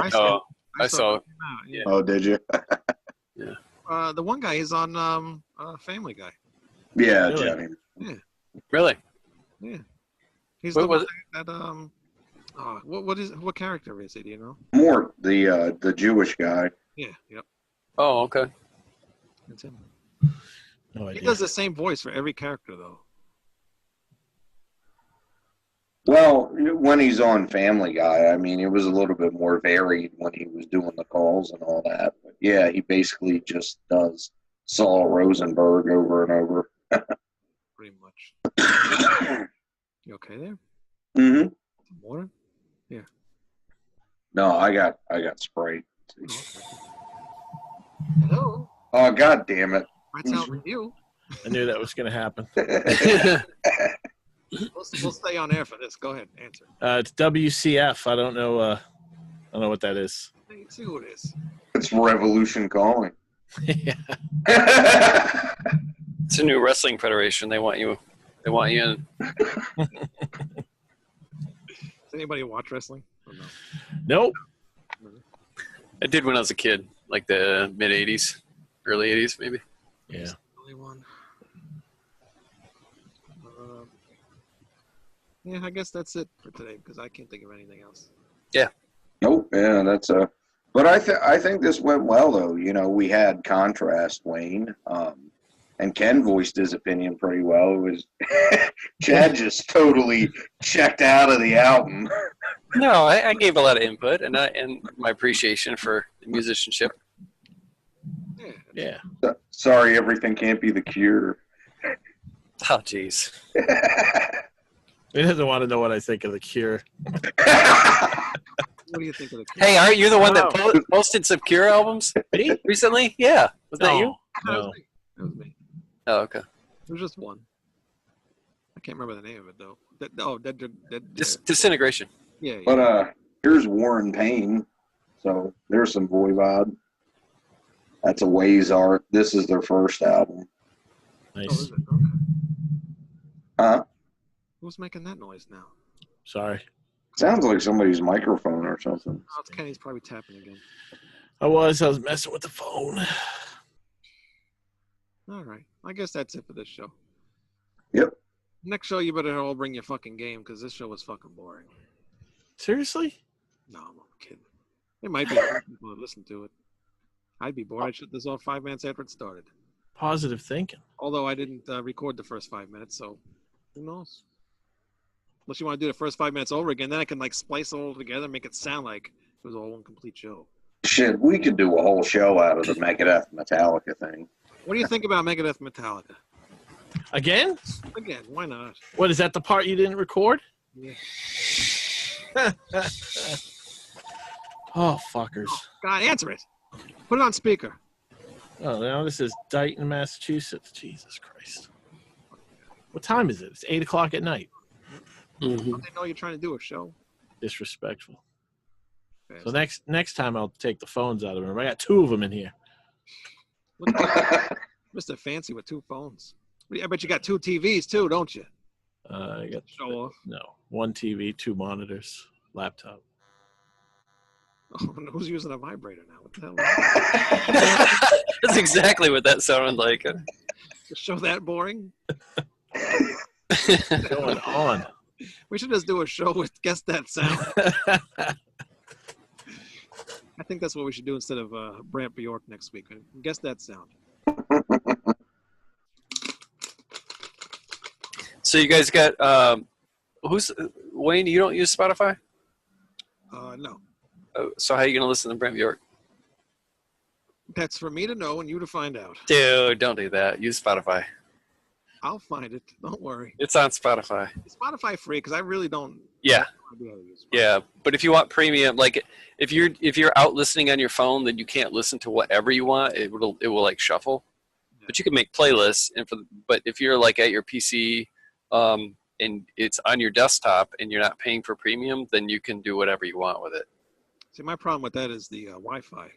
I saw I saw it. Yeah. Oh, did you? The one guy is on Family Guy. Yeah, Really? Jenny. Really? Yeah. He's What the was one that what character is he? Do you know? Mort, the Jewish guy. Yeah. Yep. Oh, okay. That's him. No He idea. does the same voice for every character, though. Well, when he's on Family Guy, I mean, it was a little bit more varied when he was doing the calls and all that. But yeah, he basically just does Saul Rosenberg over and over. Pretty much. You okay there? Mm-hmm. Some water? No, I got Sprite. Oh, okay. Hello. Oh, God damn it. That's out with you. I knew that was going to happen. We'll stay on air for this. Go ahead, answer. It's WCF. I don't know what that is. Hey, see who it is. It's Revolution calling. Yeah. It's a new wrestling federation. They want you in. Does anybody watch wrestling? Or no? Nope. I did when I was a kid, like the mid '80s, early '80s, maybe. Yeah. Only one. Yeah, I guess that's it for today because I can't think of anything else. Nope. Yeah, that's a. But I think this went well though. You know, we had contrast, Wayne, and Ken voiced his opinion pretty well. It was Chad just totally checked out of the album. No, I gave a lot of input and my appreciation for the musicianship. Yeah. Sorry, everything can't be the Cure. Oh, jeez. He doesn't want to know what I think of the Cure. What do you think of the Cure? Hey, aren't you the one that posted some Cure albums Me? recently? Yeah. Was that you? No. That was me. Oh, okay. There was just one. I can't remember the name of it though. Disintegration. Yeah. But here's Warren Payne. So there's some Voivod. That's a Ways Art. This is their first album. Nice. Oh, is it? Okay. Huh? Who's making that noise now? Sorry. Sounds like somebody's microphone or something. Oh, it's Kenny's probably tapping again. I was messing with the phone. All right. I guess that's it for this show. Yep. Next show, you better all bring your fucking game because this show was fucking boring. Seriously? No, I'm kidding. There might be other people that listen to it. I'd be bored. I'd shut this off 5 minutes after it started. Positive thinking. Although I didn't record the first 5 minutes, so who knows? Unless you want to do the first 5 minutes over again, then I can like splice it all together and make it sound like it was all one complete show. Shit, we could do a whole show out of the Megadeth Metallica thing. What do you think about Megadeth Metallica? Again? Again, why not? What, is that the part you didn't record? Yeah. Oh, fuckers. Oh, God, answer it. Put it on speaker. Oh, now this is Dayton, Massachusetts. Jesus Christ. What time is it? It's 8 o'clock at night. Mm-hmm. Don't they know you're trying to do a show? Disrespectful. Fast. So next time I'll take the phones out of them. I got 2 of them in here. Look at Mr. Fancy with 2 phones. I bet you got 2 TVs too, don't you? I got Show off. no 1 TV, 2 monitors, laptop. Oh, who's using a vibrator now? What the hell? That's exactly what that sounded like. A show that boring? Going on. We should just do a show with Guess That Sound. I think that's what we should do instead of Brant Bjork next week. Guess That Sound. So you guys got who's Wayne? You don't use Spotify? No. So how are you gonna listen to Brent Bjork? That's for me to know and you to find out. Dude, don't do that. Use Spotify. I'll find it. Don't worry. It's on Spotify. Is Spotify free? Because I really don't. Yeah. have no idea how to use Spotify. Yeah, but if you want premium, like if you're out listening on your phone, then you can't listen to whatever you want. It will like shuffle. Yeah. But you can make playlists. But if you're like at your PC, and it's on your desktop and you're not paying for premium, then you can do whatever you want with it. See, my problem with that is the Wi-Fi.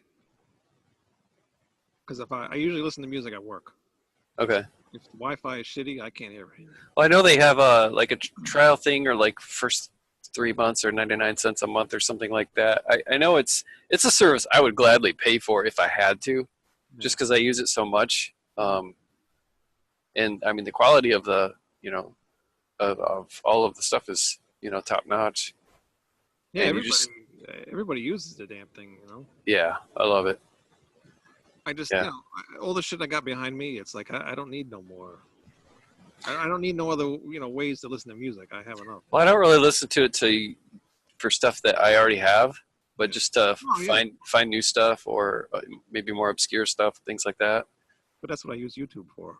Because if I usually listen to music at work. Okay. If the Wi-Fi is shitty, I can't hear anything. Well, I know they have like a trial thing, or like first 3 months or 99 cents a month or something like that. I know it's a service I would gladly pay for if I had to, just because I use it so much. And I mean the quality of the of all of the stuff is top notch. Yeah, And everybody uses the damn thing, Yeah, I love it. I just, Yeah. all the shit I got behind me, it's like I don't need no more. I don't need no other, ways to listen to music. I have enough. Well, I don't really listen to it for stuff that I already have, but just to find new stuff or maybe more obscure stuff, things like that. But that's what I use YouTube for.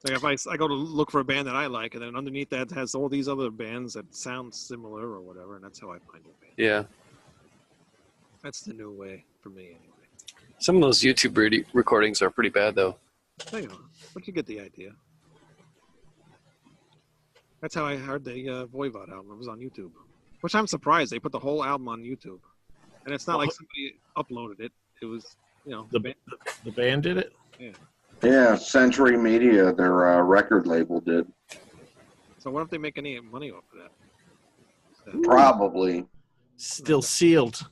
Like if I go to look for a band that I like, and then underneath that has all these other bands that sound similar or whatever, and that's how I find a band. Yeah. That's the new way for me, anyway. Some of those YouTube recordings are pretty bad, though. They are, but you get the idea. That's how I heard the Voivod album. It was on YouTube, which I'm surprised they put the whole album on YouTube, and it's not like somebody uploaded it. It was, The band did it? Yeah. Yeah, Century Media, their record label did. So what if they make any money off of that? Probably. Still sealed.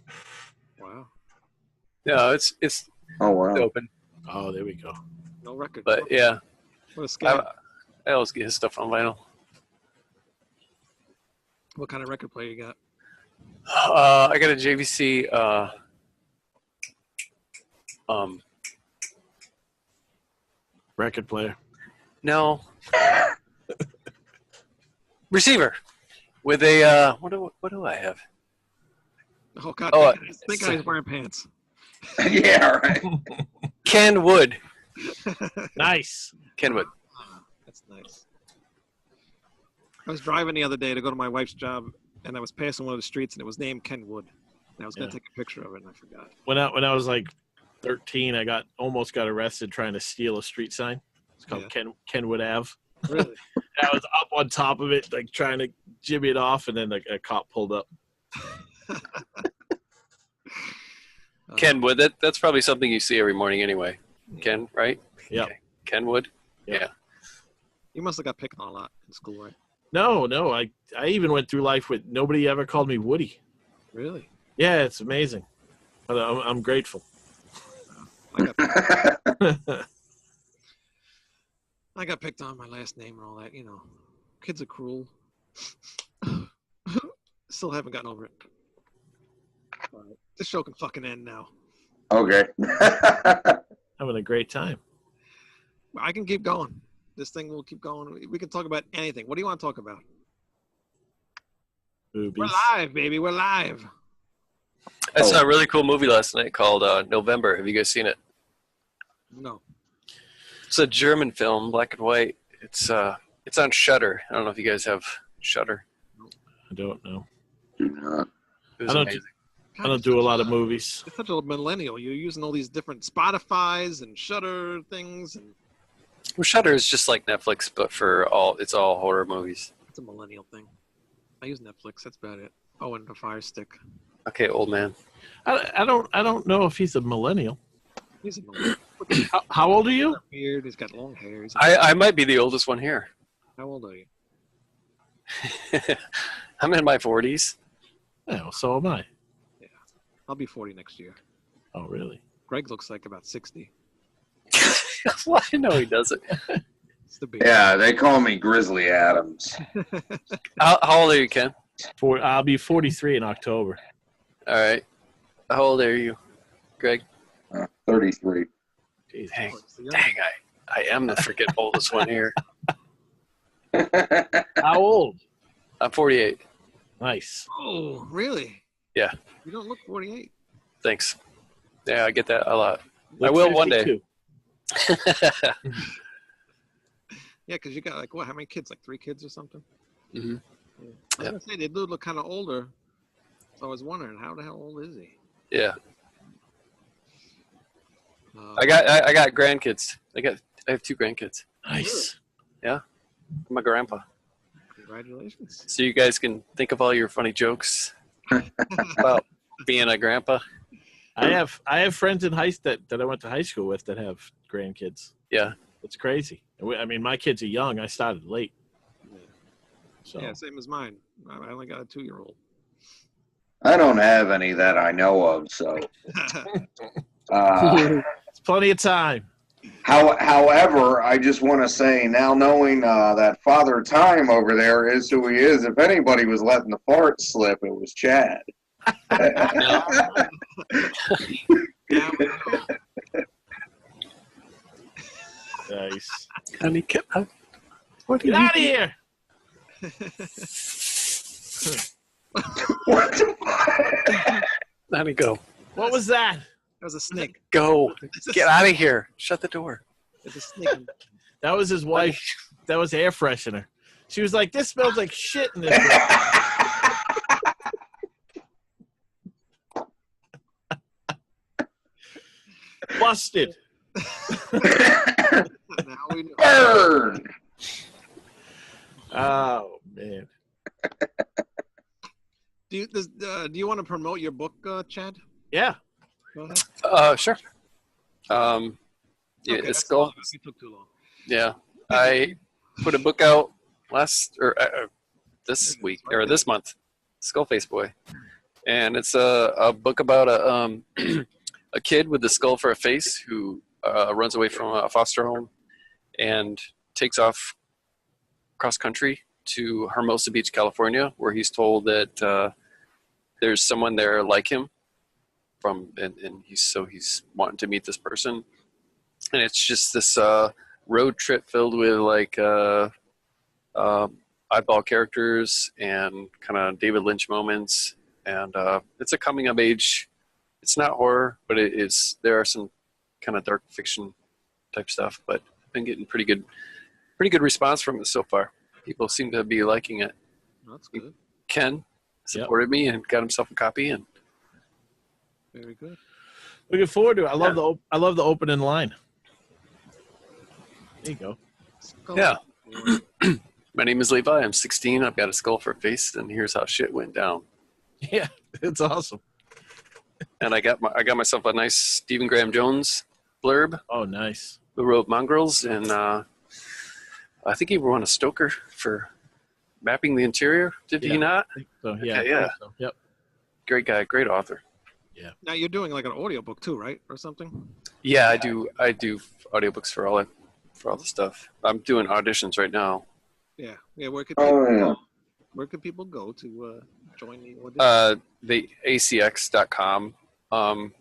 Wow. No, it's Oh, wow. open. Oh, there we go. No record. But yeah, What a scam. I always get his stuff on vinyl. What kind of record player you got? I got a JVC. Record player. No. receiver with a what do I have? Oh God! Oh, Think guy's wearing pants. Yeah, right. Ken Wood. Nice. Ken Wood. That's nice. I was driving the other day to go to my wife's job, and I was passing one of the streets, and it was named Kenwood. And I was going to take a picture of it, and I forgot. When I was like 13, I almost got arrested trying to steal a street sign. It's called Kenwood Ave. Really? I was up on top of it, like trying to jimmy it off, and then a cop pulled up. Ken Wood. That's probably something you see every morning anyway. Ken, right? Yeah. Okay. Ken Wood. Yep. Yeah. You must have got picked on a lot in school, right? No. I even went through life with nobody ever called me Woody. Really? Yeah, it's amazing. But I'm grateful. I got picked on my last name and all that. You know, kids are cruel. Still haven't gotten over it. All right. This show can fucking end now. Okay. Having a great time. I can keep going. This thing will keep going. We can talk about anything. What do you want to talk about? Boobies. We're live, baby. We're live. I saw a really cool movie last night called November. Have you guys seen it? No. It's a German film, black and white. It's on Shudder. I don't know if you guys have Shudder. I don't know. Do not. It was I don't amazing. I don't do a lot of movies. You're such a millennial. You're using all these different Spotifys and Shudder things, and Well, Shudder is just like Netflix, but it's all horror movies. it's a millennial thing. I use Netflix. That's about it. Oh, and the Fire Stick. Okay, old man. I don't know if he's a millennial. He's a millennial. How old are you? Weird. He's got long hair. I might be the oldest one here. How old are you? I'm in my 40s. Yeah, so am I. I'll be 40 next year. Oh, really? Greg looks like about 60. Well, I know he doesn't. It's the baby. Yeah, they call me Grizzly Adams. How old are you, Ken? I'll be 43 in October. All right. How old are you, Greg? 33. Jeez. Dang, I am the freaking oldest one here. How old? I'm 48. Nice. Oh, really? Yeah. You don't look 48. Thanks. Yeah, I get that a lot. I Look will one day. 52. Yeah, because you got like what? How many kids? Like 3 kids or something? hmm Yeah. I was gonna say they do look kind of older. So I was wondering, how the hell old is he? Yeah. I got grandkids. I have 2 grandkids. Nice. I'm a grandpa. Congratulations. So you guys can think of all your funny jokes about being a grandpa. I have friends in that I went to high school with that have grandkids. Yeah. It's crazy. I mean, my kids are young. I started late. So Yeah, same as mine. I only got a 2-year-old. I don't have any that I know of, so. it's plenty of time. However, I just want to say, now knowing that Father Time over there is who he is, if anybody was letting the fart slip, it was Chad. Nice. Honey, get out of here. What the fuck? Honey, go. What was that? That was a snake. Go. Get out of here. Shut the door. It's a snake. That was his wife. That was air freshener. She was like, "This smells like shit in this room." Busted. Now we know. Burn! Oh man. Do you want to promote your book, Chad? Yeah. Go ahead. Sure. Yeah, Okay, it's that's cool. all. You took too long. Yeah, I put a book out this week or this month, Skullface Boy, and it's a book about a a kid with a skull for a face who runs away from a foster home and takes off cross country to Hermosa Beach, California, where he's told that there's someone there like him and he's wanting to meet this person. And it's just this road trip filled with like oddball characters and kind of David Lynch moments. And it's a coming of age. It's not horror, but it is. There are some kind of dark fiction type stuff, but I've been getting pretty good response from it so far. People seem to be liking it. That's good. Ken supported me and got himself a copy, and Very good. Looking forward to it. I love the opening line. There you go. Yeah. My name is Levi. I'm 16. I've got a skull for a face, and here's how shit went down. Yeah, it's awesome. And I got myself a nice Stephen Graham Jones blurb. Oh, nice. Who wrote Mongrels, and I think he won a Stoker for mapping the interior. Did he not? I think so, yeah. Okay, yeah. So. Yep. Great guy, great author. Now you're doing like an audiobook too, right? Or something? Yeah, I do audiobooks for all the stuff. I'm doing auditions right now. Yeah. Yeah. Where could people go to join the audition? The acx.com. I'm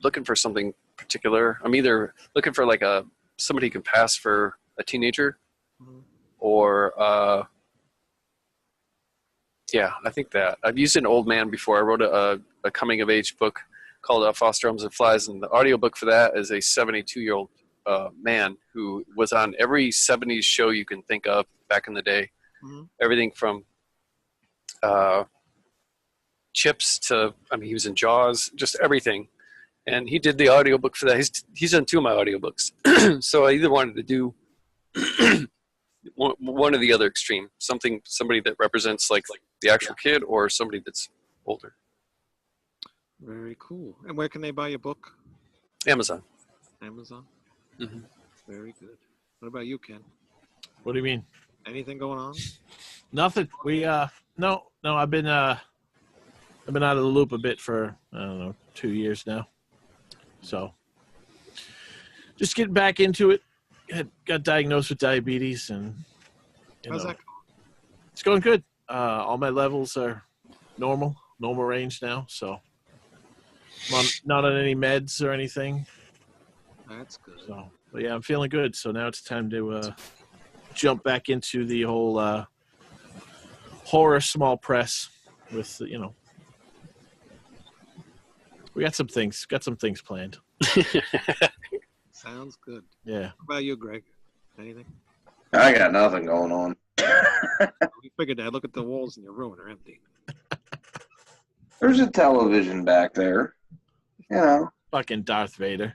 looking for something particular. I'm either looking for like somebody who can pass for a teenager, or I think that I've used an old man before. I wrote a coming of age book called Foster Homes and Flies, and the audiobook for that is a 72-year-old man who was on every 70s show you can think of back in the day. Everything from Chips to, he was in Jaws, just everything. And he did the audiobook for that. He's done 2 of my audiobooks. So I either wanted to do one or the other extreme, somebody that represents like the actual kid, or somebody that's older. Very cool. And where can they buy your book? Amazon. Mm-hmm. Very good. What about you, Ken? What do you mean? Anything going on? Nothing. We no. I've been out of the loop a bit for, I don't know, 2 years now. So just getting back into it. Got diagnosed with diabetes, and How's that going? It's going good. All my levels are normal range now, so I'm not on any meds or anything. That's good. So, but yeah, I'm feeling good. So now it's time to jump back into the whole horror small press with, we got some things planned. Sounds good. Yeah. What about you, Greg? Anything? I got nothing going on. We figured I'd look at the walls in your room. They're empty. There's a television back there. Fucking Darth Vader.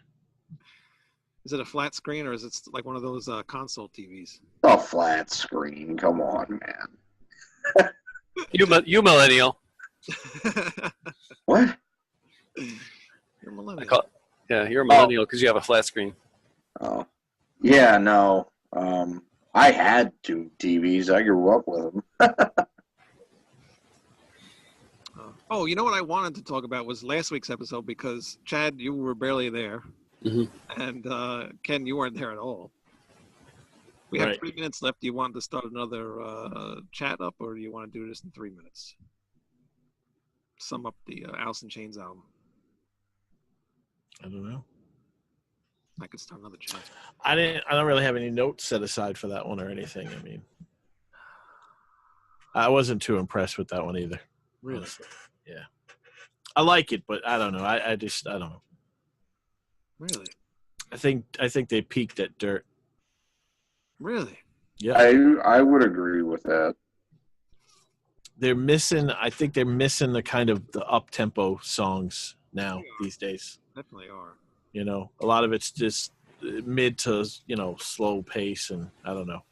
Is it a flat screen, or is it like one of those console TVs? A flat screen. Come on, man. You millennial. What? You're a millennial. You're a millennial because you have a flat screen. Oh. Yeah, no. I had 2 TVs. I grew up with them. Oh, you know what I wanted to talk about was last week's episode, because Chad, you were barely there, and Ken, you weren't there at all. We have 3 minutes left. Do you want to start another chat up, or do you want to do this in 3 minutes? Sum up the Alice in Chains album. I don't know. I could start another chat. I don't really have any notes set aside for that one or anything. I mean, I wasn't too impressed with that one either. Really? Honestly. Yeah. I like it, but I don't know. I don't know. Really? I think they peaked at Dirt. Really? Yeah. I would agree with that. I think they're missing the kind of the up-tempo songs now these days. Definitely are. A lot of it's just mid to, slow pace, and I don't know.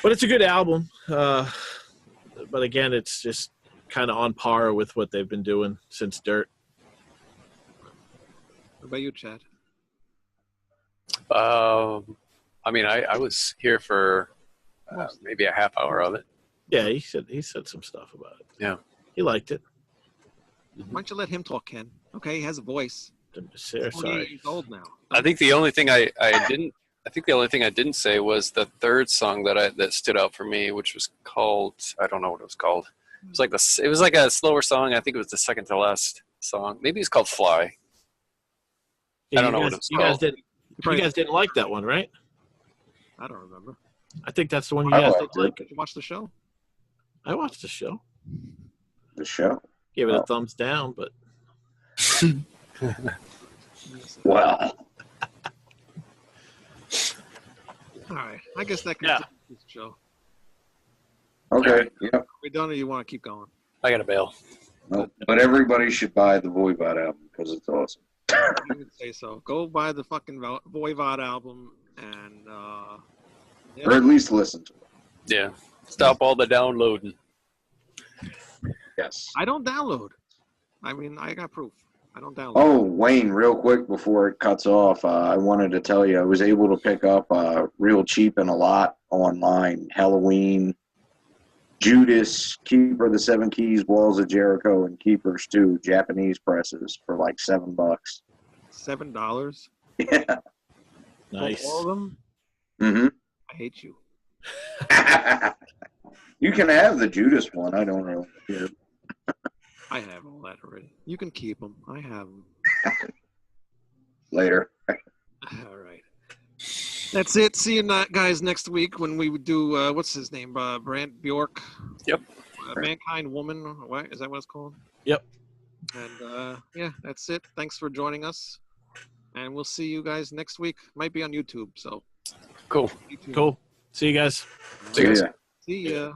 But it's a good album. But again, it's just kind of on par with what they've been doing since Dirt. What about you, Chad? I was here for maybe a half hour of it. Yeah, he said some stuff about it. Yeah. He liked it. Why don't you let him talk, Ken? Okay, he has a voice. Sorry. 48 years old now. I think the only thing I didn't say was the third song that stood out for me, which was called, I don't know what it was called. It was like a slower song. I think it was the second to last song. Maybe it's called Fly. Yeah, I don't know what it's called. You guys didn't like that one, right? I don't remember. I think that's the one you I guys liked don't like. Did you watch the show? I watched the show. The show. Gave it Oh. a thumbs down, but Well, All right. I guess that Yeah. concludes this show. okay. Yeah. Are we done, or you want to keep going? I got a bail. No, but everybody should buy the Voivod album because it's awesome. I would say so. Go buy the fucking Voivod album and yeah. Or at least listen to it. Yeah. Stop all the downloading. Yes. I don't download. I mean, I got proof. I don't download. Oh, Wayne, real quick before it cuts off, I wanted to tell you I was able to pick up real cheap and a lot online. Halloween, Judas, Keeper of the Seven Keys, Walls of Jericho, and Keepers 2, Japanese presses for like $7. $7 Yeah. nice. for all of them. Mm-hmm. I hate you. You can have the Judas one. I don't really care. I have all that already. You can keep them. I have them. Later. All right. That's it. See you guys next week when we do, what's his name? Brant Bjork. Yep. Mankind Woman. What? Is that what it's called? Yep. And yeah, that's it. Thanks for joining us. And we'll see you guys next week. Might be on YouTube. So Cool. stay tuned. Cool. See you guys. See you guys. Yeah. See ya.